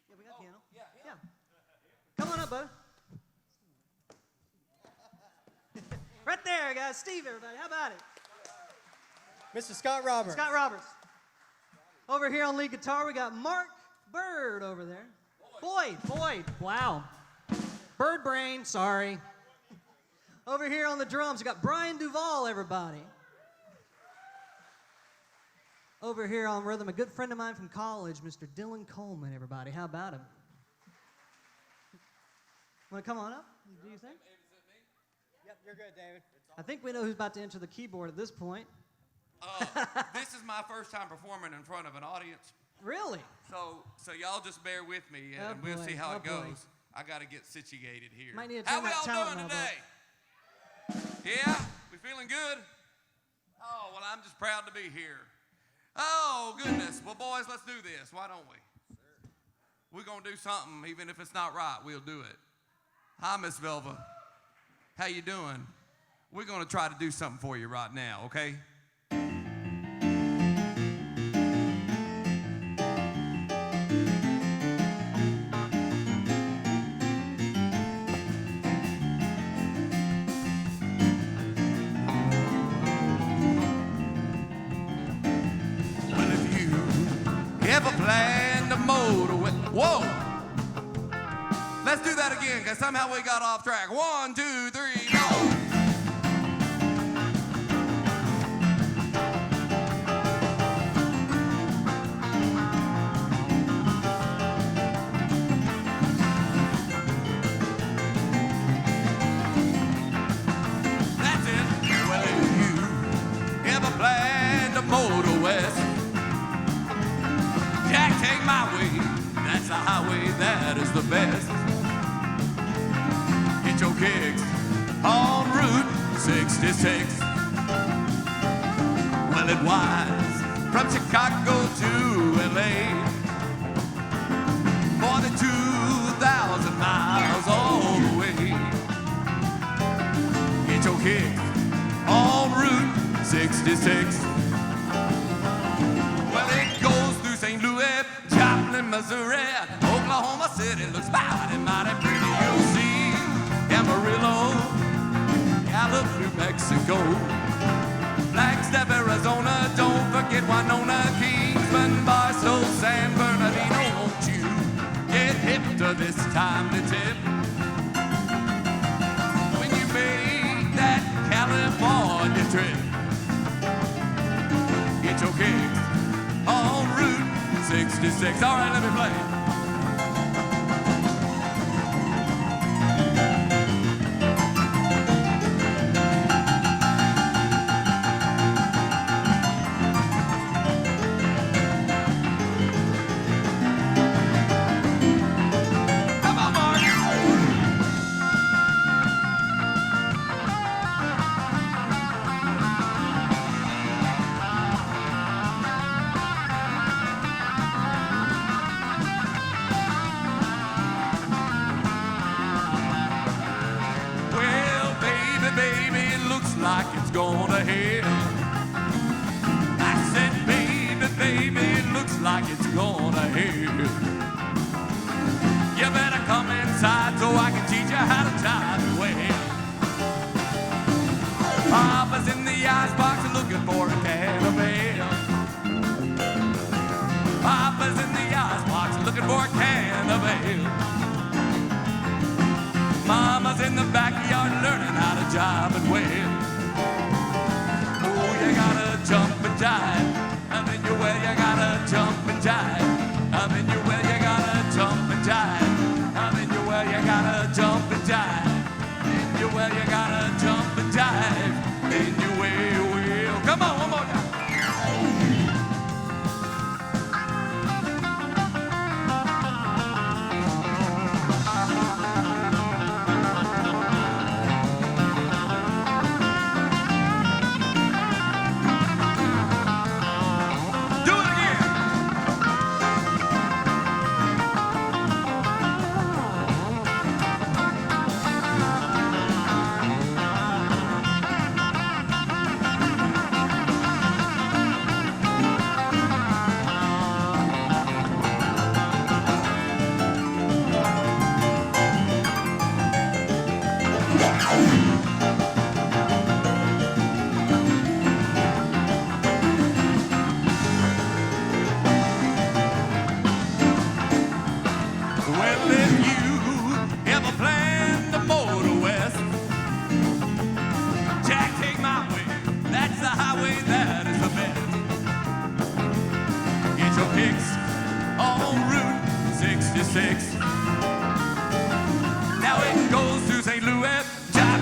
Yeah, we got piano. Yeah. Come on up, bud. Right there, guys. Steve, everybody. How about it? Mr. Scott Roberts. Scott Roberts. Over here on lead guitar, we got Mark Bird over there. Boyd. Wow. Bird Brain, sorry. Over here on the drums, we got Brian Duvall, everybody. Over here on rhythm, a good friend of mine from college, Mr. Dylan Coleman, everybody. How about him? Want to come on up? Do you think? Yep, you're good, David. I think we know who's about to enter the keyboard at this point. This is my first time performing in front of an audience. Really? So y'all just bear with me, and Oh, we'll boy. see how Oh, it boy. goes. I got to get situated here. Might need to How turn we that all talent doing knob up. today? Yeah? We feeling good? Oh, well, I'm just proud to be here. Oh, goodness. Well, boys, let's do this. Why don't we? We're going to do something, even if it's not right, we'll do it. Hi, Miss Velva. How you doing? We're going to try to do something for you right now, okay? Well, if you ever planned a motorway, whoa! Let's do that again, because somehow we got off track. 1, 2, 3, go! That's it. Well, if you ever planned a motor west, Jack, take my way. That's the highway that is the best. Get your kicks on Route 66. Well, it winds from Chicago to LA. More than 2,000 miles all the way. Get your kicks on Route 66. Well, it goes through St. Louis, Joplin, Missouri, Oklahoma City. Looks mighty, mighty pretty. You'll see Amarillo, Gallup, New Mexico, Flagstaff, Arizona. Don't forget Winona, Kingsman, Barstow, San Bernardino. Won't you get hip to this timely tip? When you make that California trip, get your kicks on Route 66. All right, let me play. Come on, Mark. Well, baby, it looks like it's gonna hell. I said, baby, it looks like it's gonna hell. You better come inside so I can teach you how to drive it well. Papa's in the icebox looking for a can of ale. Papa's in the icebox looking for a can of ale. Mama's in the backyard learning how to jive and well. Oh, you gotta jump and jive. And then you you gotta jump and jive. And then you you gotta jump and jive. And then you you gotta jump and jive.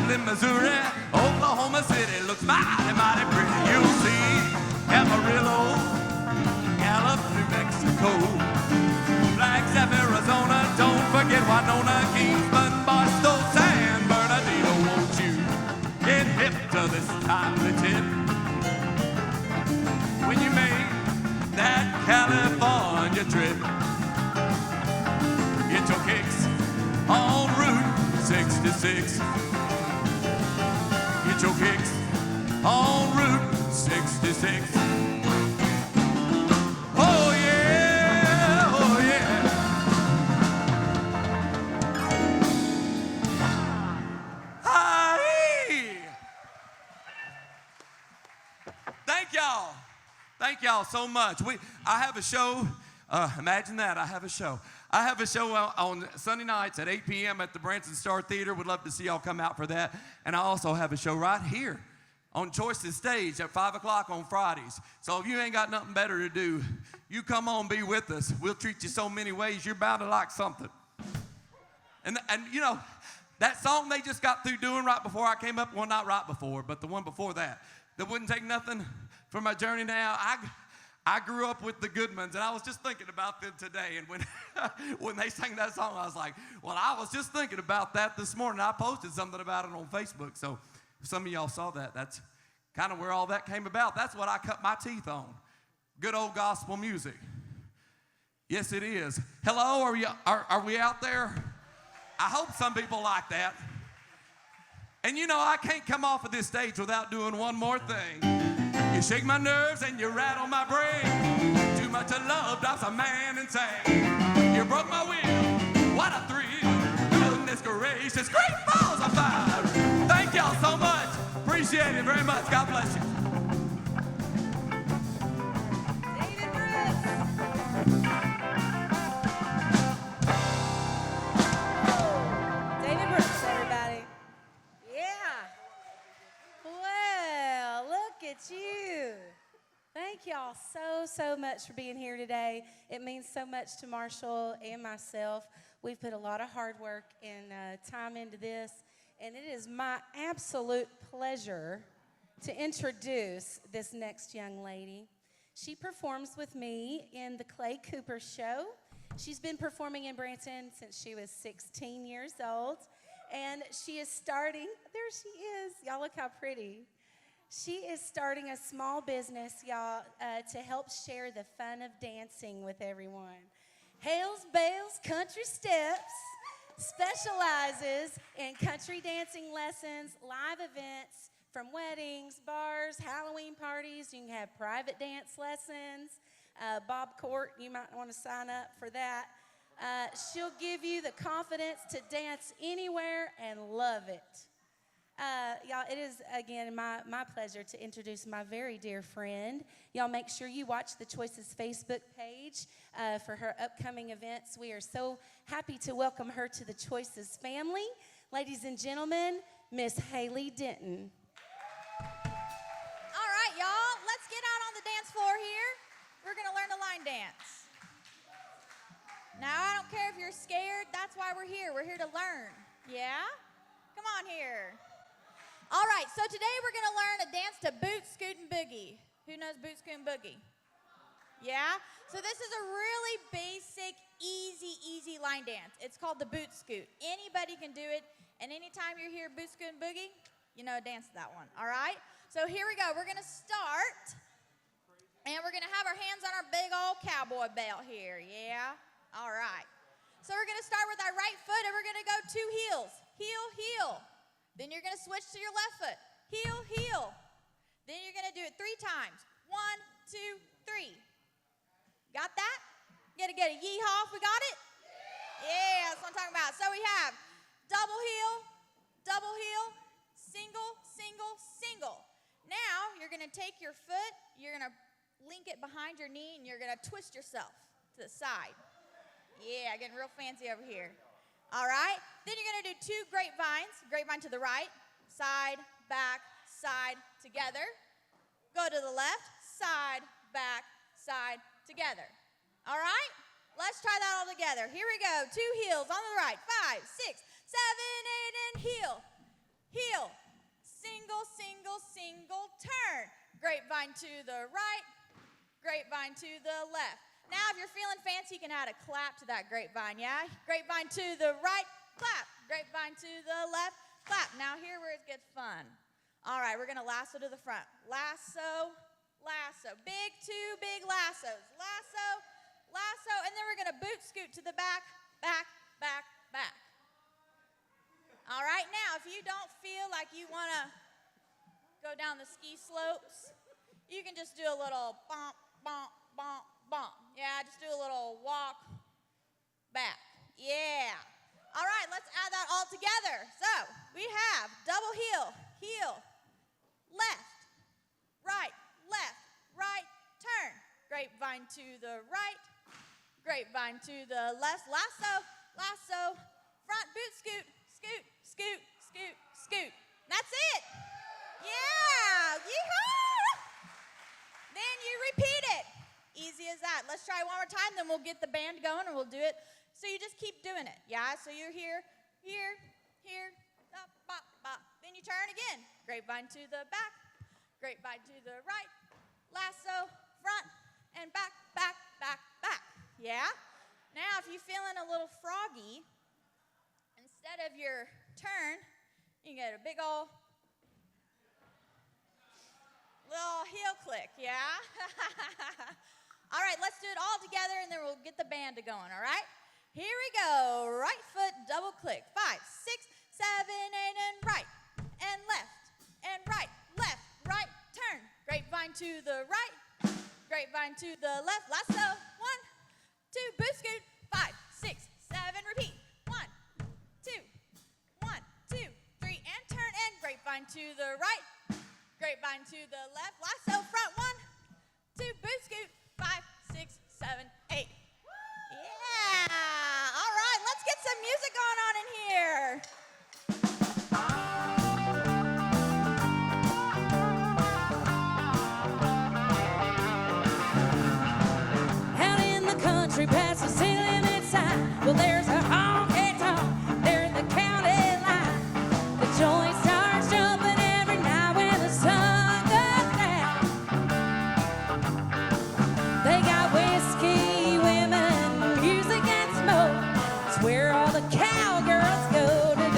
Joplin, Missouri, Oklahoma City looks mighty, mighty pretty. You'll see Amarillo, Gallup, New Mexico, Flagstaff, Arizona, don't forget Winona, Kingsman, Barstow, San Bernardino. Won't you get hip to this timely tip when you make that California trip? Get your kicks on Route 66. Get your kicks on Route 66. Oh yeah, oh yeah. Hi. Thank y'all. Thank y'all so much. I have a show. Imagine that. I have a show. I have a show on Sunday nights at 8 p.m. at the Branson Star Theater. Would love to see y'all come out for that. And I also have a show right here on Choices Stage at 5 o'clock on Fridays. So if you ain't got nothing better to do, you come on, be with us. We'll treat you so many ways, you're bound to like something. And you know, that song they just got through doing right before I came up, well, not right before, but the one before that, that wouldn't take nothing for my journey now. I grew up with the Goodmans, and I was just thinking about them today. And when they sang that song, I was like, well, I was just thinking about that this morning. I posted something about it on Facebook. So if some of y'all saw that, that's kind of where all that came about. That's what I cut my teeth on. Good old gospel music. Yes, it is. Hello, are we out there? I hope some people like that. And you know, I can't come off of this stage without doing one more thing. You shake my nerves and you rattle my brain. Too much of love drives a man insane. You broke my will, what a thrill. Goodness gracious, great balls of fire. Thank y'all so much. Appreciate it very much. God bless you. David Brooks, everybody. Yeah. Well, look at you. Thank y'all so much for being here today. It means so much to Marshall and myself. We've put a lot of hard work and time into this, and it is my absolute pleasure to introduce this next young lady. She performs with me in the Clay Cooper Show. She's been performing in Branson since she was 16 years old, and she is starting, there she is, y'all look how pretty. She is starting a small business, y'all, to help share the fun of dancing with everyone. Hales Bales Country Steps specializes in country dancing lessons, live events, from weddings, bars, Halloween parties. You can have private dance lessons. Bob Court, you might want to sign up for that. She'll give you the confidence to dance anywhere and love it. Y'all, it is, again, my pleasure to introduce my very dear friend. Y'all make sure you watch the Choices Facebook page for her upcoming events. We are so happy to welcome her to the Choices family. Ladies and gentlemen, Miss Haley Denton. All right, y'all, let's get out on the dance floor here. We're going to learn the line dance. Now, I don't care if you're scared. That's why we're here. We're here to learn. Yeah? Come on here. All right, so today we're going to learn a dance to Boot, Scoot, and Boogie. Who knows Boot, Scoot, and Boogie? Yeah? So this is a really basic, easy line dance. It's called the Boot Scoot. Anybody can do it, and anytime you hear Boot, Scoot, and Boogie, you know dance that one, all right? So here we go. We're going to start, and we're going to have our hands on our big old cowboy belt here, yeah? All right. So we're going to start with our right foot, and we're going to go 2 heels. Heel, heel. Then you're going to switch to your left foot. Heel, heel. Then you're going to do it 3 times. 1, 2, 3. Got that? Get a yeehaw if we got it? Yeah, that's what I'm talking about. So we have double heel, single, single, single. Now you're going to take your foot, you're going to link it behind your knee, and you're going to twist yourself to the side. Yeah, getting real fancy over here. All right, then you're going to do 2 grapevines. Grapevine to the right, side, back, side, together. Go to the left, side, back, side, together. All right, let's try that all together. Here we go, 2 heels on the right, 5, 6, 7, 8, and heel, heel, single turn. Grapevine to the right, grapevine to the left. Now, if you're feeling fancy, you can add a clap to that grapevine, yeah? Grapevine to the right, clap. Grapevine to the left, clap. Now, here where it gets fun. All right, we're going to lasso to the front. Lasso, lasso. Two big lassos. Lasso, lasso, and then we're going to boot scoot to the back, back, back, back. All right, now, if you don't feel like you want to go down the ski slopes, you can just do a little bump, bump, bump, bump. Yeah, just do a little walk back. Yeah. All right, let's add that all together. So we have double heel, heel, left, right, turn. Grapevine to the right, grapevine to the left. Lasso, lasso, front boot scoot, scoot, scoot, scoot, scoot. That's it. Yeah, yeehaw! Then you repeat it. Easy as that. Let's try it one more time, then we'll get the band going and we'll do it. So you just keep doing it, yeah? So you're here, here, here, up, bop, bop. Then you turn again. Grapevine to the back, grapevine to the right, lasso, front, and back, back, back, back. Yeah? Now, if you're feeling a little froggy, instead of your turn, you can get a big old little heel click, yeah? All right, let's do it all together, and then we'll get the band going, all right? Here we go. Right foot, double click. 5, 6, 7, 8, and right, and right, right, turn. Grapevine to the right, grapevine to the left. Lasso, 1, 2, boot scoot. 5, 6, 7, repeat. 1, 2, 1, 2, 3, and turn, and grapevine to the right, grapevine to the left. Lasso, front, 1, 2, boot scoot. 5, 6, 7, 8. Yeah. All right, let's get some music going on in here. Out in the country past the city limit sign, well, there's a honky-tonk there at the county line. The joint starts jumping every night when the sun goes down. They got whiskey, women, music, and smoke. It's where all the cowgirls go to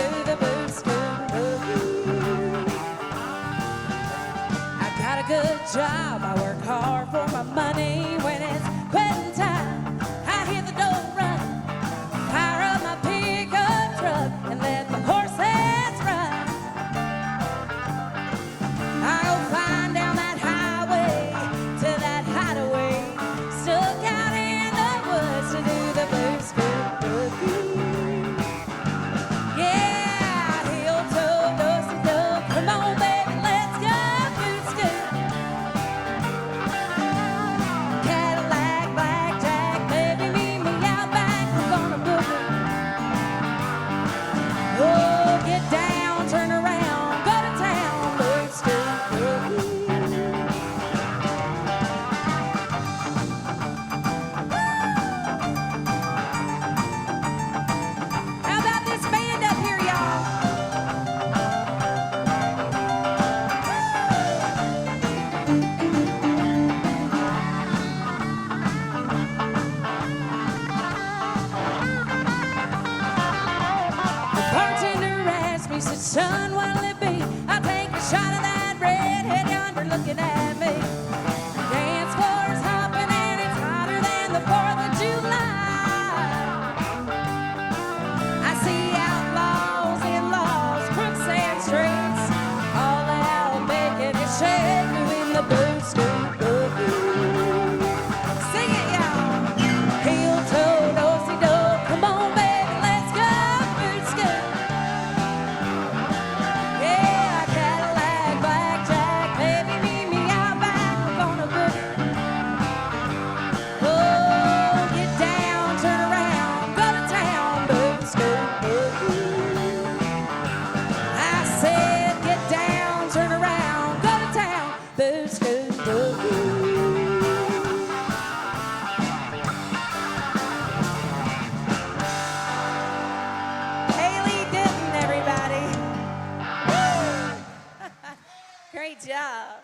Great job.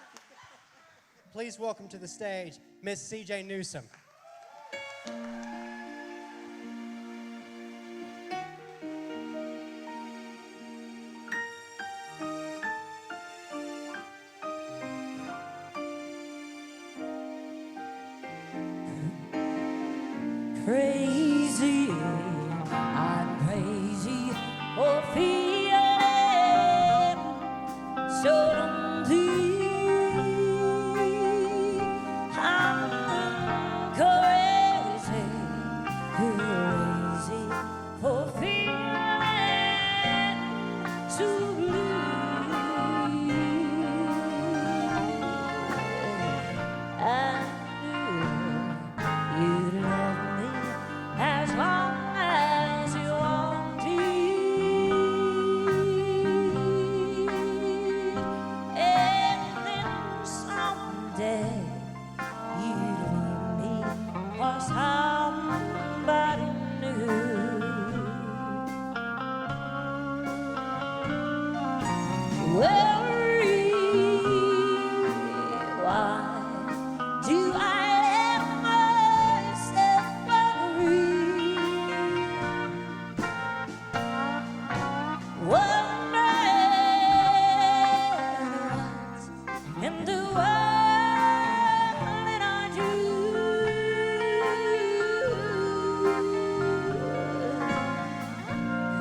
Please welcome to the stage Miss C.J. Newsom. Crazy, I'm crazy for feeling so lonely. I'm crazy, crazy for feeling so blue. I knew you'd love me as long as you want to. And then someday you'd leave me for somebody new. Worry, why do I let myself worry? Wondering what's in the world that I do.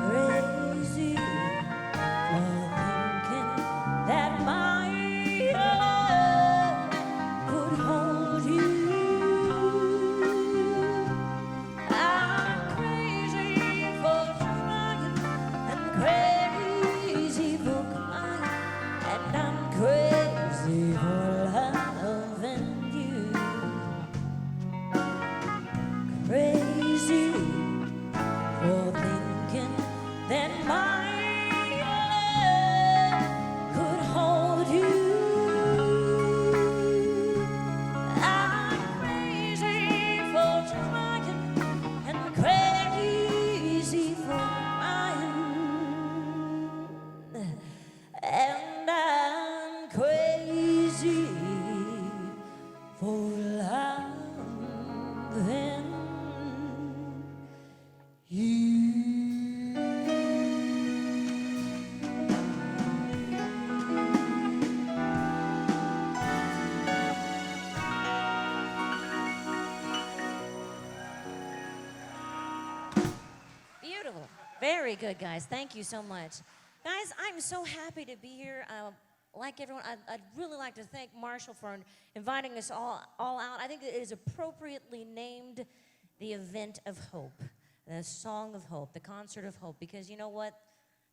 Crazy for thinking that my love could hold you. I'm crazy for trying and crazy for crying, and I'm crazy for loving you. Crazy for thinking that my love could hold you. I'm crazy for trying and crazy for crying, and I'm crazy for loving you. Beautiful. Very good, guys. Thank you so much. Guys, I'm so happy to be here. Like everyone, I'd really like to thank Marshall for inviting us all out. I think it is appropriately named the Event of Hope, the Song of Hope, the Concert of Hope, because you know what?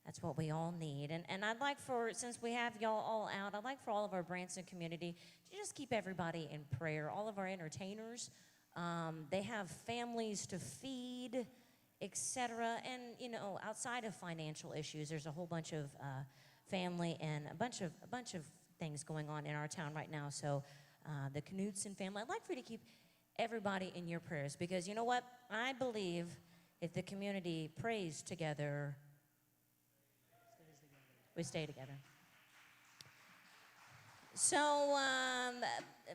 That's what we all need. And I'd like for, since we have y'all all out, I'd like for all of our Branson community to just keep everybody in prayer. All of our entertainers, they have families to feed, etc. And you know, outside of financial issues, there's a whole bunch of family and a bunch of things going on in our town right now. So the Knudsen family, I'd like for you to keep everybody in your prayers, because you know what? I believe if the community prays together, we stay together. So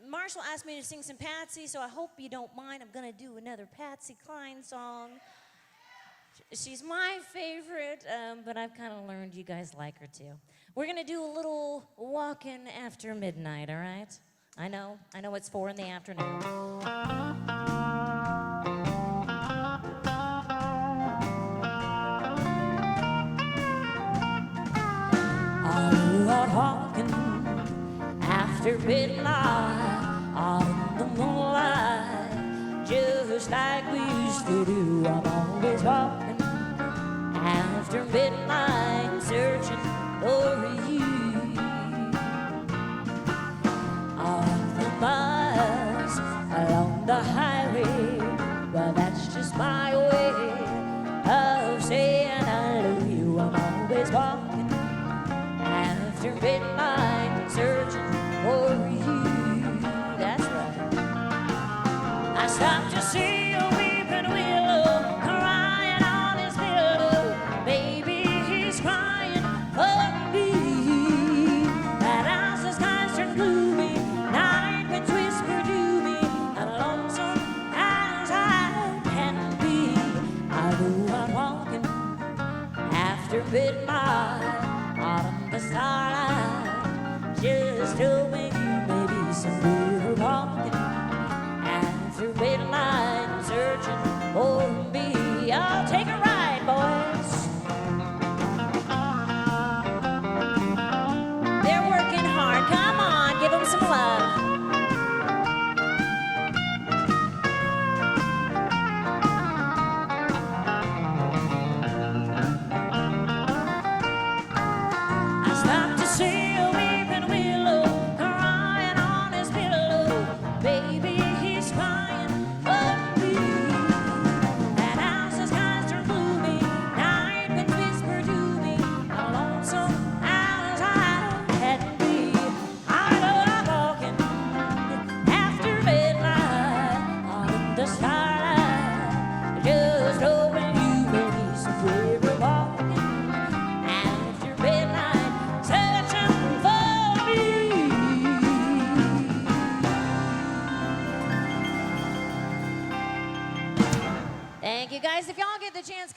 Marshall asked me to sing some Patsy, so I hope you don't mind. I'm gonna do another Patsy Cline song. She's my favorite, but I've kind of learned you guys like her too. We're gonna do a little walking after midnight, all right? I know it's 4 in the afternoon. I'm out walking after midnight on the moonlight, just like we used to do. I'm always walking after midnight, searching for you. On the miles along the highway, well, that's just my way of saying I love you. I'm always walking after midnight, searching for you. That's right. I stopped to see a weeping willow crying on his pillow. Baby, he's crying for me. That house is kind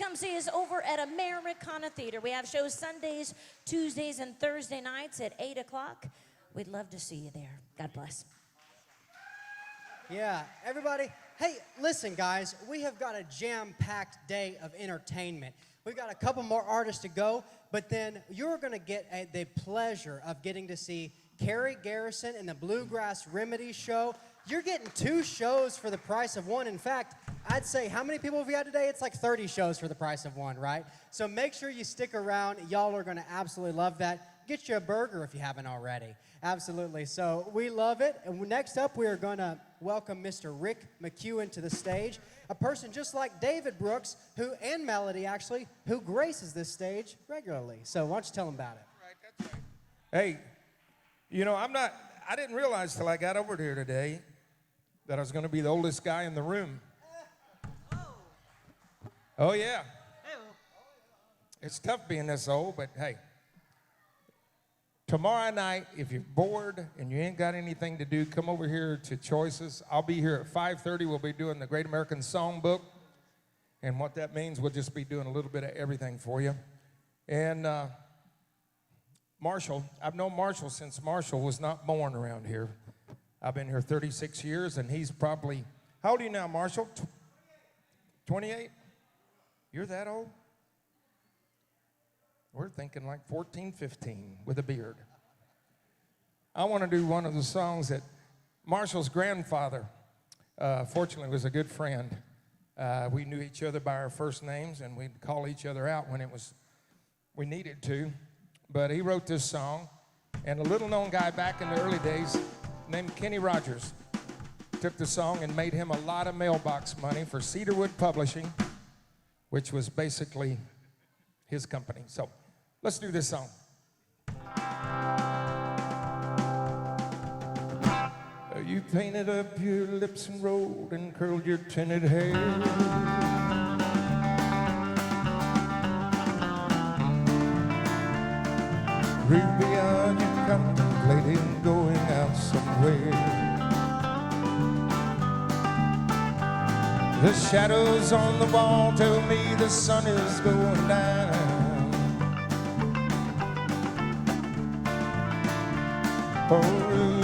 come see us over at Americana Theater. We have shows Sundays, Tuesdays, and Thursday nights at 8 o'clock. We'd love to see you there. God bless. Yeah, everybody. Hey, listen, guys, we have got a jam-packed day of entertainment. We've got a couple more artists to go, but then you're going to get the pleasure of getting to see Carrie Garrison in the Bluegrass Remedy show. You're getting 2 shows for the price of 1. In fact, I'd say, how many people have we got today? It's like 30 shows for the price of 1, right? So make sure you stick around. Y'all are going to absolutely love that. Get you a burger if you haven't already. Absolutely. So we love it. And next up, we are going to welcome Mr. Rick McEwen to the stage, a person just like David Brooks, and Melody, actually, who graces this stage regularly. So why don't you tell them about it? Hey, you know, I didn't realize till I got over here today that I was going to be the oldest guy in the room. Oh, yeah. It's tough being this old, but hey. Tomorrow night, if you're bored and you ain't got anything to do, come over here to Choices. I'll be here at 5:30. We'll be doing the Great American Songbook. And what that means, we'll just be doing a little bit of everything for you. And Marshall, I've known Marshall since Marshall was not born around here. I've been here 36 years, and he's probably, how old are you now, Marshall? 28? You're that old? We're thinking like 14, 15 with a beard. I want to do one of the songs that Marshall's grandfather, fortunately, was a good friend. We knew each other by our first names, and we'd call each other out when we needed to. But he wrote this song, and a little-known guy back in the early days named Kenny Rogers took the song and made him a lot of mailbox money for Cedarwood Publishing, which was basically his company. So let's do this song. You painted up your lips and rolled and curled your tinted hair. Ruby, are you contemplating going out somewhere? The shadows on the wall tell me the sun is going down. Oh, Ruby,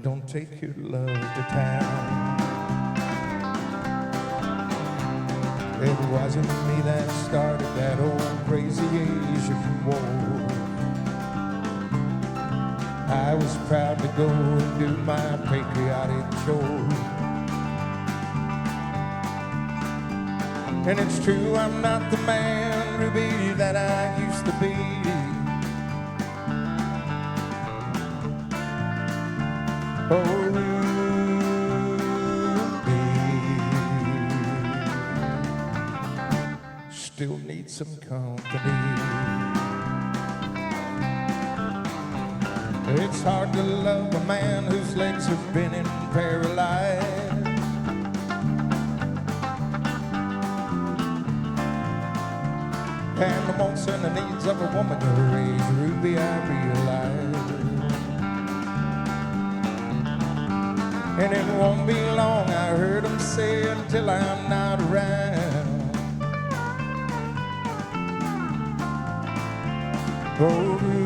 don't take your love to town. It wasn't me that started that old crazy Asian war. I was proud to go and do my patriotic chore. And it's true, I'm not the man, Ruby, that I used to be. Oh, Ruby, still need some company. It's hard to love a man whose legs have been paralyzed. And the wants and the needs of a woman your age, Ruby, I realize. And it won't be long, I heard him say, until I'm not around. Oh, Ruby,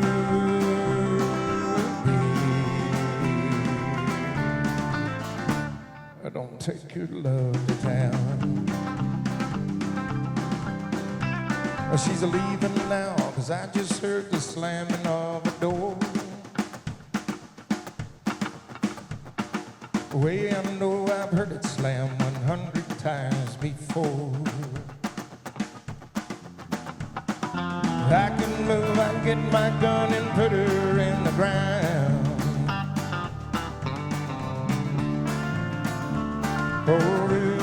don't take your love to town. Well, she's a-leaving now, 'cause I just heard the slamming of a door. Way I know I've heard it slam 100 times before. I can move, I can get my gun and put her in the ground. Oh, Ruby,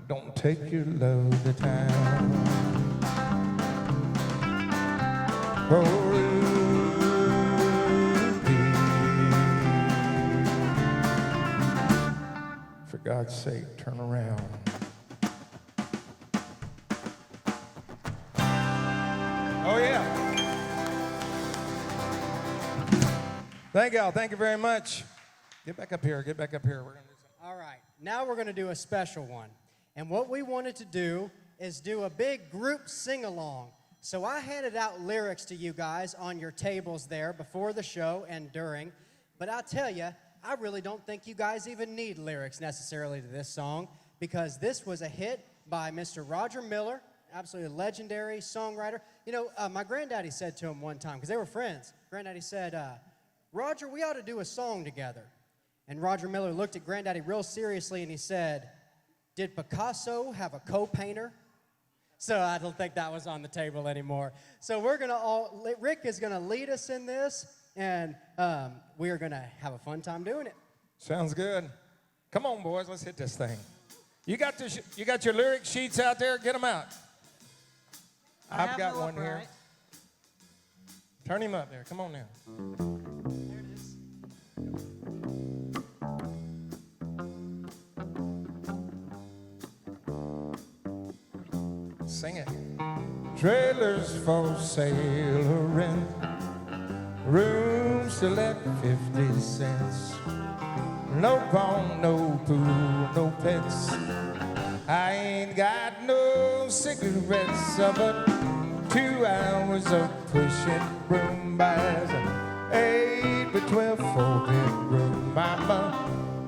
don't take your love to town. Oh, Ruby, for God's sake, turn around. Oh, yeah. Thank y'all. Thank you very much. Get back up here. Get back up here. We're gonna do something. All right, now we're going to do a special one. And what we wanted to do is do a big group sing-along. So I handed out lyrics to you guys on your tables there before the show and during. But I'll tell you, I really don't think you guys even need lyrics necessarily to this song, because this was a hit by Mr. Roger Miller, absolutely legendary songwriter. You know, my granddaddy said to him one time, because they were friends, granddaddy said, Roger, we ought to do a song together. And Roger Miller looked at granddaddy real seriously and he said, did Picasso have a co-painter? So I don't think that was on the table anymore. So Rick is gonna lead us in this, and we are gonna have a fun time doing it. Sounds good. Come on, boys, let's hit this thing. You got your lyric sheets out there? Get them out. I've got one here. Turn him up there. Come on now. There it is. Sing it. Trailers for sale or rent, rooms to let 50 cents. No phone, no pool, no pets. I ain't got no cigarettes, but 2 hours of pushing broom buys an 8 by 12 4-bedroom. I'm a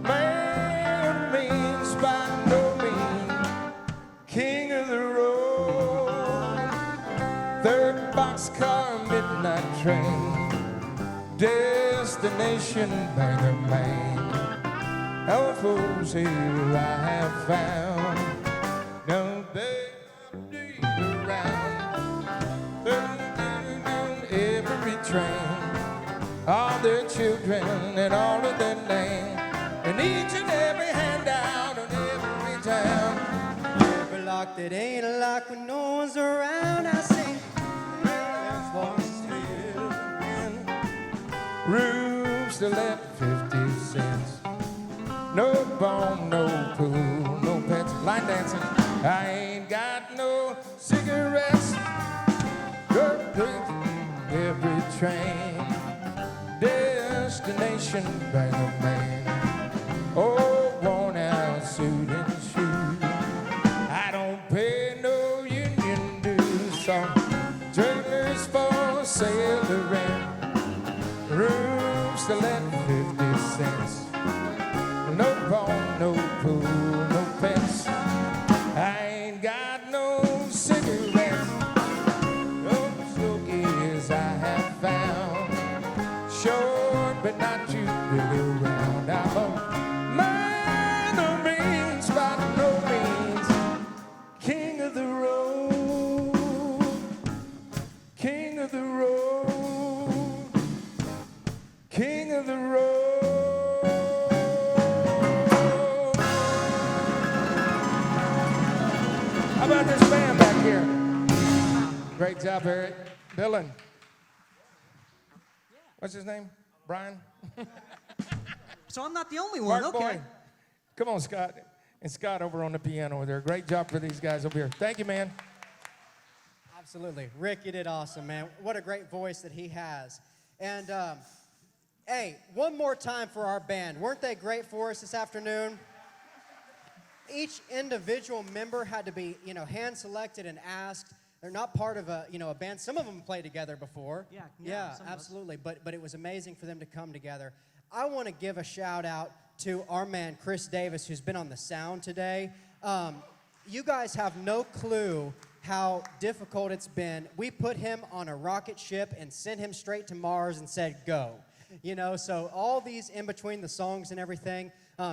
man means by no means king of the road. 3rd boxcar midnight train, destination Bangor, Maine. Elbows here I have found, no baby around. Every train, all their children and all of their name, and each and every handout in every town. Every lock that ain't a lock when no one's around, I sing. Roofs to let 50 cents. No bone, no pool, no pets. Line dancing. I ain't got no cigarettes. Every train, destination Bangor, Maine. Oh, worn out suit and shoes. I don't pay no union dues. So trailers for sale to rent, rooms to let 50 cents. No phone, no pool, no pets. I ain't got no cigarettes. No stogies I have found. Short but not too big around. I'm a man of means, by no means king of the road. King of the road. King of the road. How about this band back here? Great job, Eric. Dylan. What's his name? Brian? So I'm not the only one, Mark okay. Boy. Come on, Scott. And Scott over on the piano over there. Great job for these guys over here. Thank you, man. Absolutely. Rick, you did awesome, man. What a great voice that he has. And, hey, one more time for our band. Weren't they great for us this afternoon? Each individual member had to be, hand-selected and asked. They're not part of a band. Some of them played together before. Yeah, absolutely. But it was amazing for them to come together. I want to give a shout-out to our man, Chris Davis, who's been on the sound today. You guys have no clue how difficult it's been. We put him on a rocket ship and sent him straight to Mars and said, go. So all these in between the songs and everything,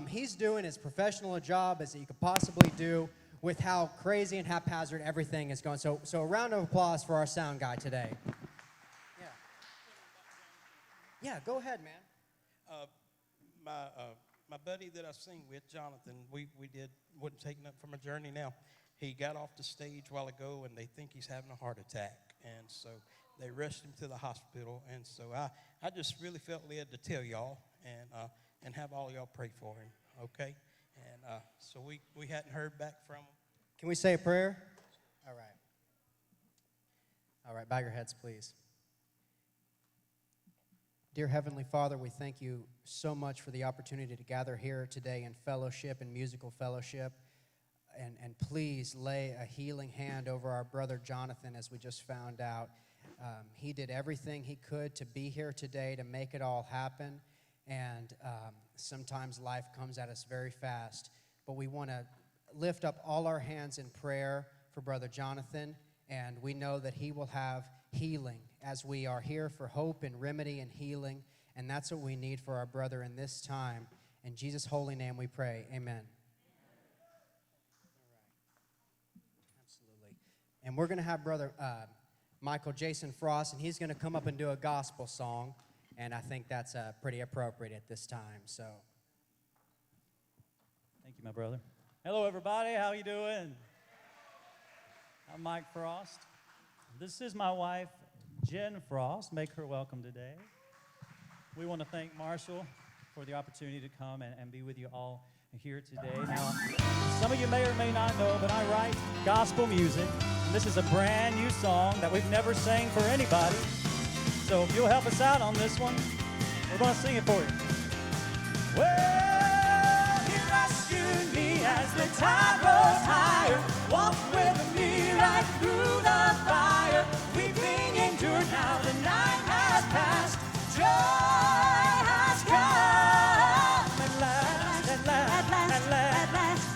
he's doing as professional a job as he could possibly do with how crazy and haphazard everything is going. So a round of applause for our sound guy today. Yeah, go ahead, man. My buddy that I sing with, Jonathan, wouldn't take nothing from a journey now. He got off the stage a while ago, and they think he's having a heart attack. And so they rushed him to the hospital. And so I just really felt led to tell y'all and have all y'all pray for him, okay? And so we hadn't heard back from him. Can we say a prayer? All right. All right, bow your heads, please. Dear Heavenly Father, we thank you so much for the opportunity to gather here today in fellowship and musical fellowship. And please lay a healing hand over our brother Jonathan, as we just found out. He did everything he could to be here today to make it all happen. And sometimes life comes at us very fast. But we want to lift up all our hands in prayer for brother Jonathan. And we know that he will have healing, as we are here for hope and remedy and healing. And that's what we need for our brother in this time. In Jesus' holy name we pray. Amen. Absolutely. And we're going to have brother Michael Jason Frost, and he's going to come up and do a gospel song. And I think that's pretty appropriate at this time. So, Thank you, my brother. Hello, everybody. How you doing? I'm Mike Frost. This is my wife, Jen Frost. Make her welcome today. We want to thank Marshall for the opportunity to come and be with you all here today. Now, some of you may or may not know, but I write gospel music. And this is a brand new song that we've never sang for anybody. So if you'll help us out on this one, we're going to sing it for you. Well, he rescued me as the tide rose higher, walked with me right through the fire. Weeping endured, now the night has passed. Joy has come. At last, at last, at last.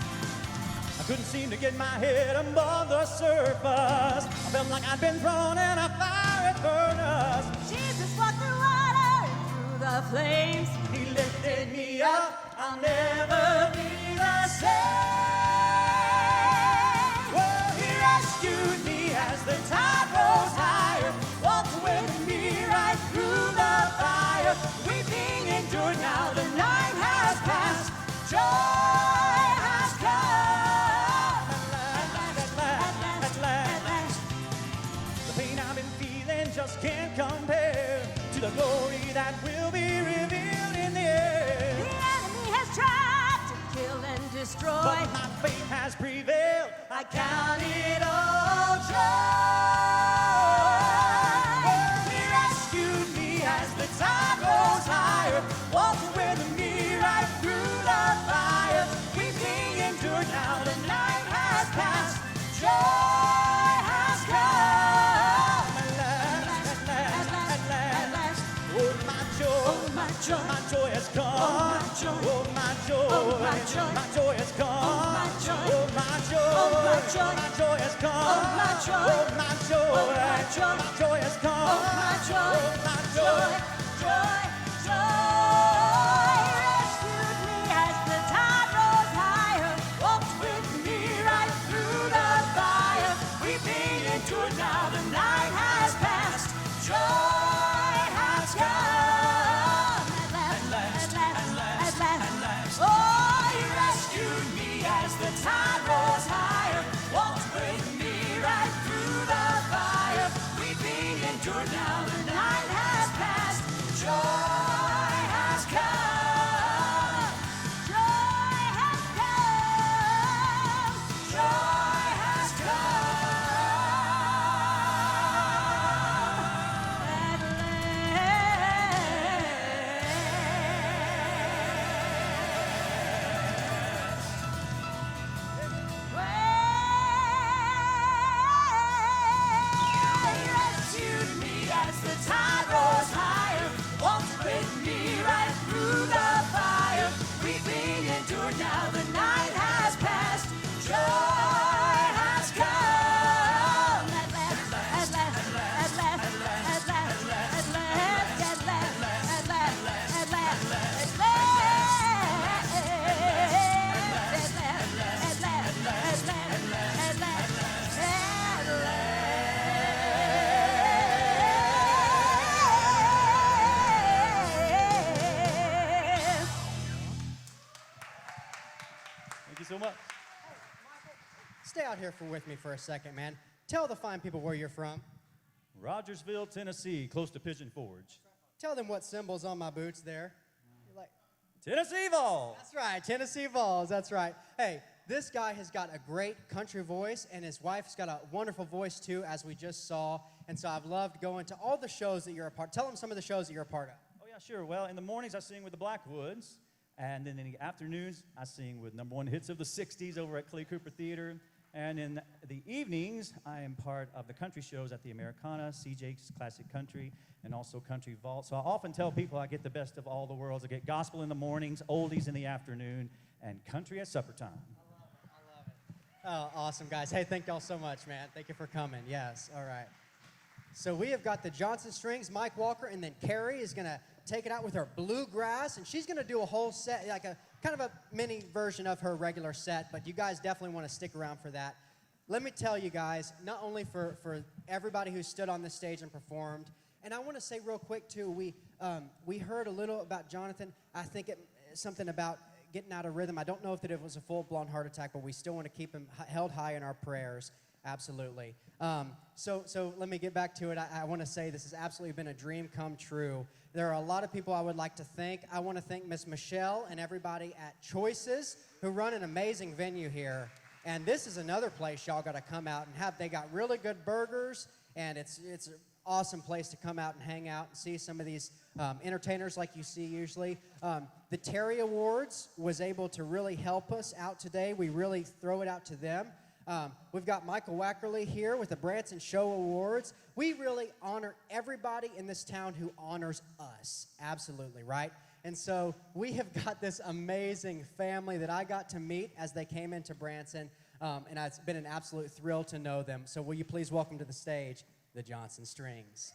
I couldn't seem to get my head above the surface. I felt like I'd been thrown in a fiery furnace. Jesus walked through water and through the flames. He lifted me up. I'll never be the same. Well, he rescued me as the tide rose higher, walked with me right through the fire. Weeping endured, now the night has passed. Joy has come. At last. The pain I've been feeling just can't compare to the glory that will be revealed in the air. The enemy has tried to kill and destroy, but my faith has prevailed. I count it all joy. He rescued me as the tide rose higher, walked with me right through the fire. Weeping endured, now the night has passed. Joy has come. At last. Oh, my joy has come. Oh, my joy. My joy has come. Oh, my joy. My joy has come. Oh, my joy. My joy has come. Oh, my joy. Rescued me as the tide rose higher, walked with me right through the fire. Weeping endured, now the night has passed. Joy has come. At last. Oh, he rescued me as the tide rose higher, walked with me right through the fire. Weeping endured, now the night has passed. Joy has come. Joy has come. Joy has He rescued me as the tide rose higher, walked with me right through the fire. Weeping endured, now the night has passed. Joy has come. At last. Thank you so much. stay out here with me for a second, man. Tell the fine people where you're from. Rogersville, Tennessee, close to Pigeon Forge. Tell them what symbol's on my boots there. You're like, Tennessee Vols. That's right, Tennessee Vols, that's right. Hey, this guy has got a great country voice, and his wife's got a wonderful voice too, as we just saw. And so I've loved going to all the shows that you're a part. Tell them some of the shows that you're a part of. Oh, yeah. yeah, sure. Well, in the mornings I sing with the Blackwoods, and then in the afternoons I sing with #1 hits of the 60s over at Clay Cooper Theater. And in the evenings, I am part of the country shows at the Americana, CJ's Classic Country, and also Country Vault. So I often tell people I get the best of all the worlds. I get gospel in the mornings, oldies in the afternoon, and country at supper time. Oh, awesome, guys. Hey, thank y'all so much, man. Thank you for coming. Yes, all right. So we have got the Johnson Strings, Mike Walker, and then Carrie is going to take it out with her bluegrass, and she's going to do a whole set, like a kind of a mini version of her regular set, but you guys definitely want to stick around for that. Let me tell you guys, not only for everybody who stood on the stage and performed, and I want to say real quick, too, we heard a little about Jonathan. I think something about getting out of rhythm. I don't know if it was a full-blown heart attack, but we still want to keep him held high in our prayers. Absolutely. So let me get back to it. I want to say this has absolutely been a dream come true. There are a lot of people I would like to thank. I want to thank Miss Michelle and everybody at Choices who run an amazing venue here. And this is another place y'all got to come out and have. They got really good burgers, and it's an awesome place to come out and hang out and see some of these entertainers like you see usually. The Terry Awards was able to really help us out today. We really throw it out to them. We've got Michael Wackerly here with the Branson Show Awards. We really honor everybody in this town who honors us. Absolutely, right? And so we have got this amazing family that I got to meet as they came into Branson, and it's been an absolute thrill to know them. So will you please welcome to the stage the Johnson Strings.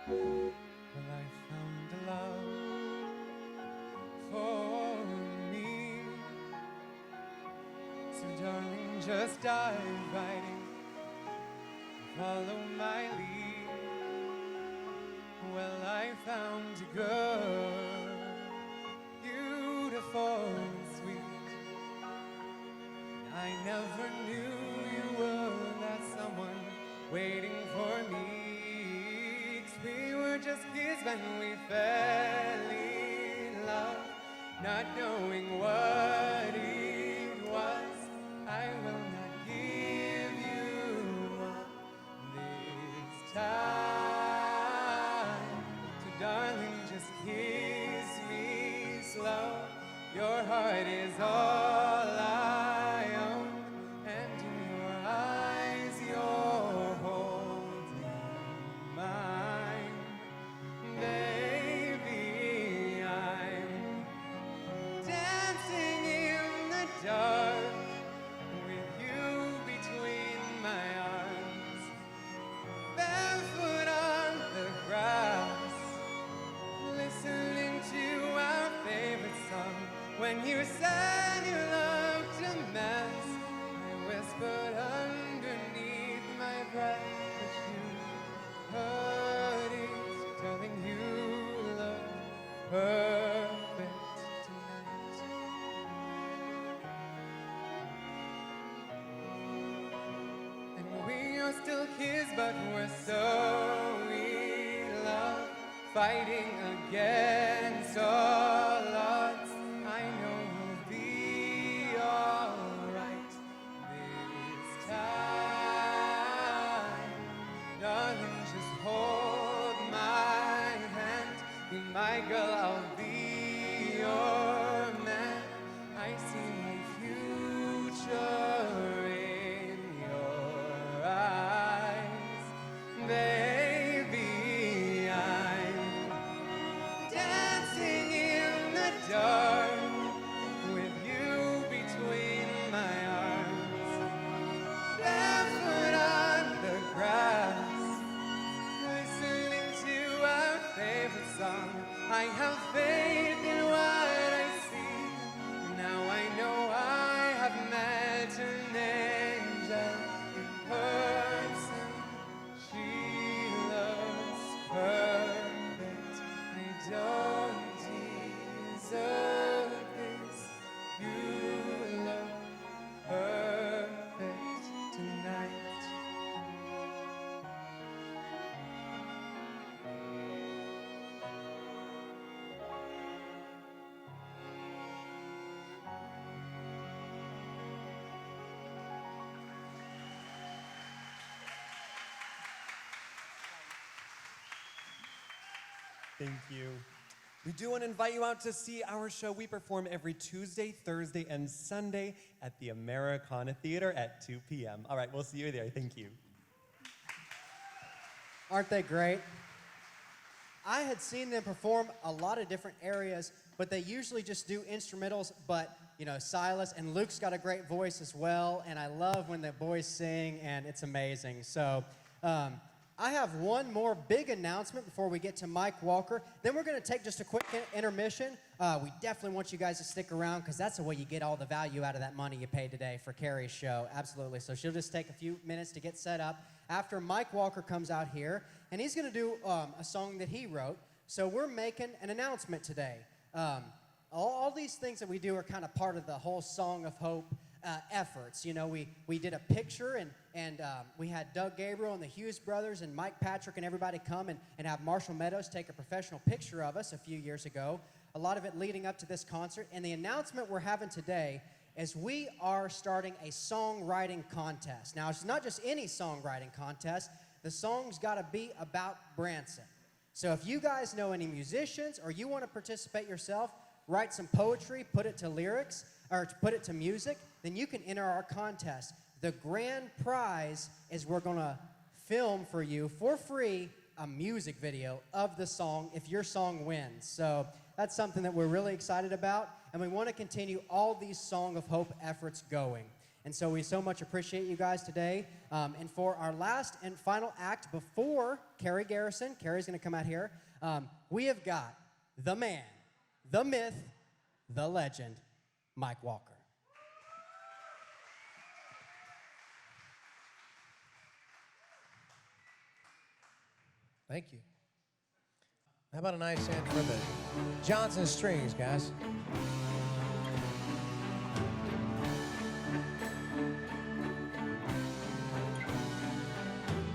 Well, I found a love for me. So darling, just dive right in, follow my lead. Well, I found a girl, beautiful and sweet. I never knew you were that someone waiting for me. We were just kids when we fell in love, not knowing what it was. I will not give you up this time. So darling, just kiss me slow. Your heart is all I own, and in your eyes you're holding mine. Baby, I'm dancing in the dark with you between my arms, barefoot on the grass, listening to our favorite song. When you said you loved a mess, I whispered underneath my breath that you heard it, telling you look perfect tonight. And we are still kids, but we're so in love, fighting against all odds. I know we'll be alright this time. Darling, just hold my hand. Be my girl, I'll be your man. I see my future in your eyes. Baby, I'm dancing in the dark with you between my arms, barefoot on the grass, listening to our favorite song. I have faith in what I see. Now I know I have met an angel in person. She looks perfect. I don't deserve this. You look perfect tonight. Thank you. We do want to invite you out to see our show. We perform every Tuesday, Thursday, and Sunday at the Americana Theater at 2 p.m. All right, we'll see you there. Thank you. Aren't they great? I had seen them perform a lot of different areas, but they usually just do instrumentals, but you know, Silas and Luke's got a great voice as well, and I love when the boys sing, and it's amazing. So I have one more big announcement before we get to Mike Walker. Then we're going to take just a quick intermission. We definitely want you guys to stick around because that's the way you get all the value out of that money you paid today for Carrie's show. Absolutely. So she'll just take a few minutes to get set up after Mike Walker comes out here, and he's going to do a song that he wrote. So we're making an announcement today. All these things that we do are kind of part of the whole Song of Hope efforts. You know, we did a picture, and we had Doug Gabriel and the Hughes brothers and Mike Patrick and everybody come and have Marshall Meadows take a professional picture of us a few years ago. A lot of it leading up to this concert. And the announcement we're having today is we are starting a songwriting contest. Now, it's not just any songwriting contest. The song's got to be about Branson. So if you guys know any musicians or you want to participate yourself, write some poetry, put it to lyrics, or put it to music, then you can enter our contest. The grand prize is we're going to film for you for free a music video of the song if your song wins. So that's something that we're really excited about, and we want to continue all these Song of Hope efforts going. And so we so much appreciate you guys today. And for our last and final act before Carrie Garrison, Carrie's going to come out here, we have got the man, the myth, the legend, Mike Walker. Thank you. How about a nice hand for the Johnson Strings, guys?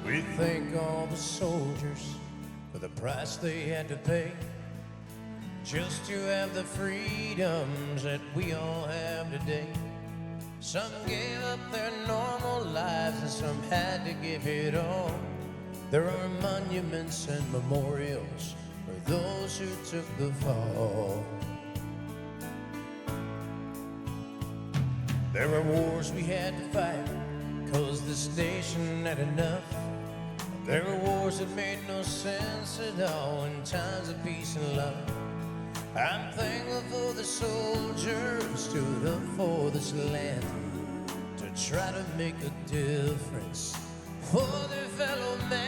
We thank all the soldiers for the price they had to pay just to have the freedoms that we all have today. Some gave up their normal lives and some had to give it all. There are monuments and memorials for those who took the fall. There were wars we had to fight 'cause this nation had enough. There were wars that made no sense at all in times of peace and love. I'm thankful for the soldiers who stood up for this land to try to make a difference for their fellow man.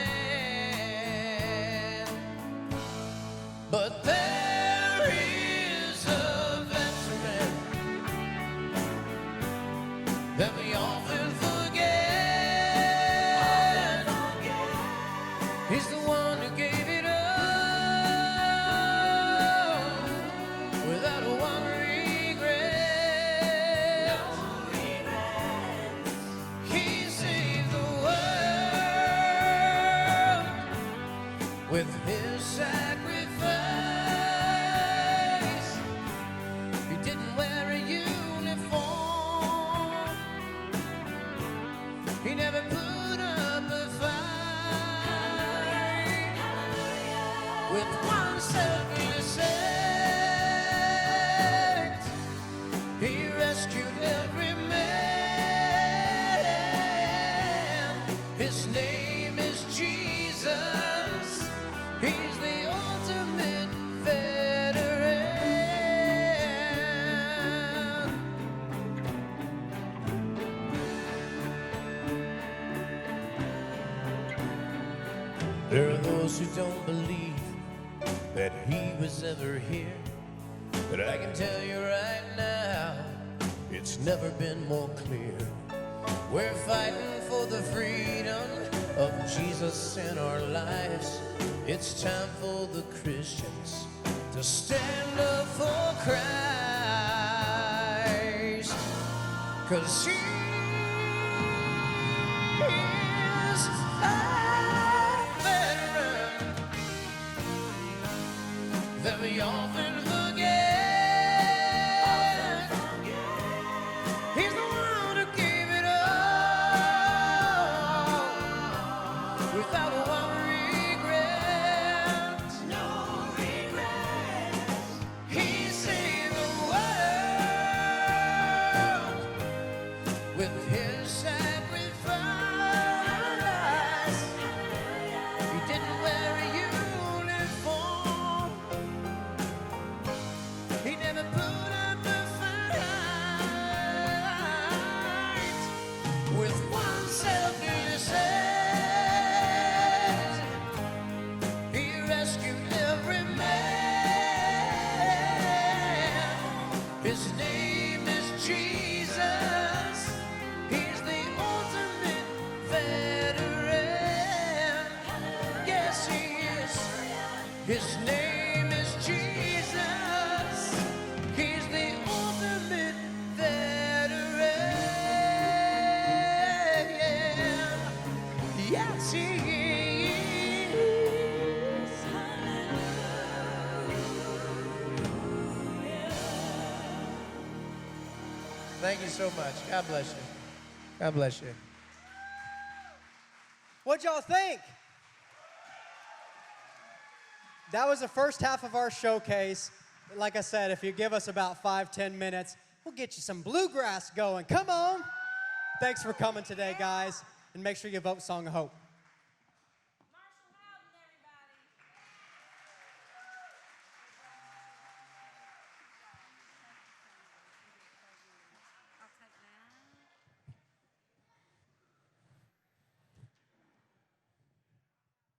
But there is a veteran that we often forget. He's the one who gave it up without one regret. No regrets. He saved the world with his sacrifice. He didn't wear a uniform. He never put up a fight. With one selfless act, he rescued every man. His name is Jesus. He's the ultimate veteran. There are those who don't believe that he was ever here, but I can tell you right now, it's never been more clear. We're fighting for the freedom of Jesus in our lives. It's time for the Christians to stand up for Christ, 'cause he is a veteran that we often forget. He's the one who gave it up without one regret. No regret. Thank you so much. God bless you. God bless you. What'd y'all think? That was the first half of our showcase. Like I said, if you give us about 5-10 minutes, we'll get you some bluegrass going. Come on. Thanks for coming today, guys. And make sure you vote Song of Hope.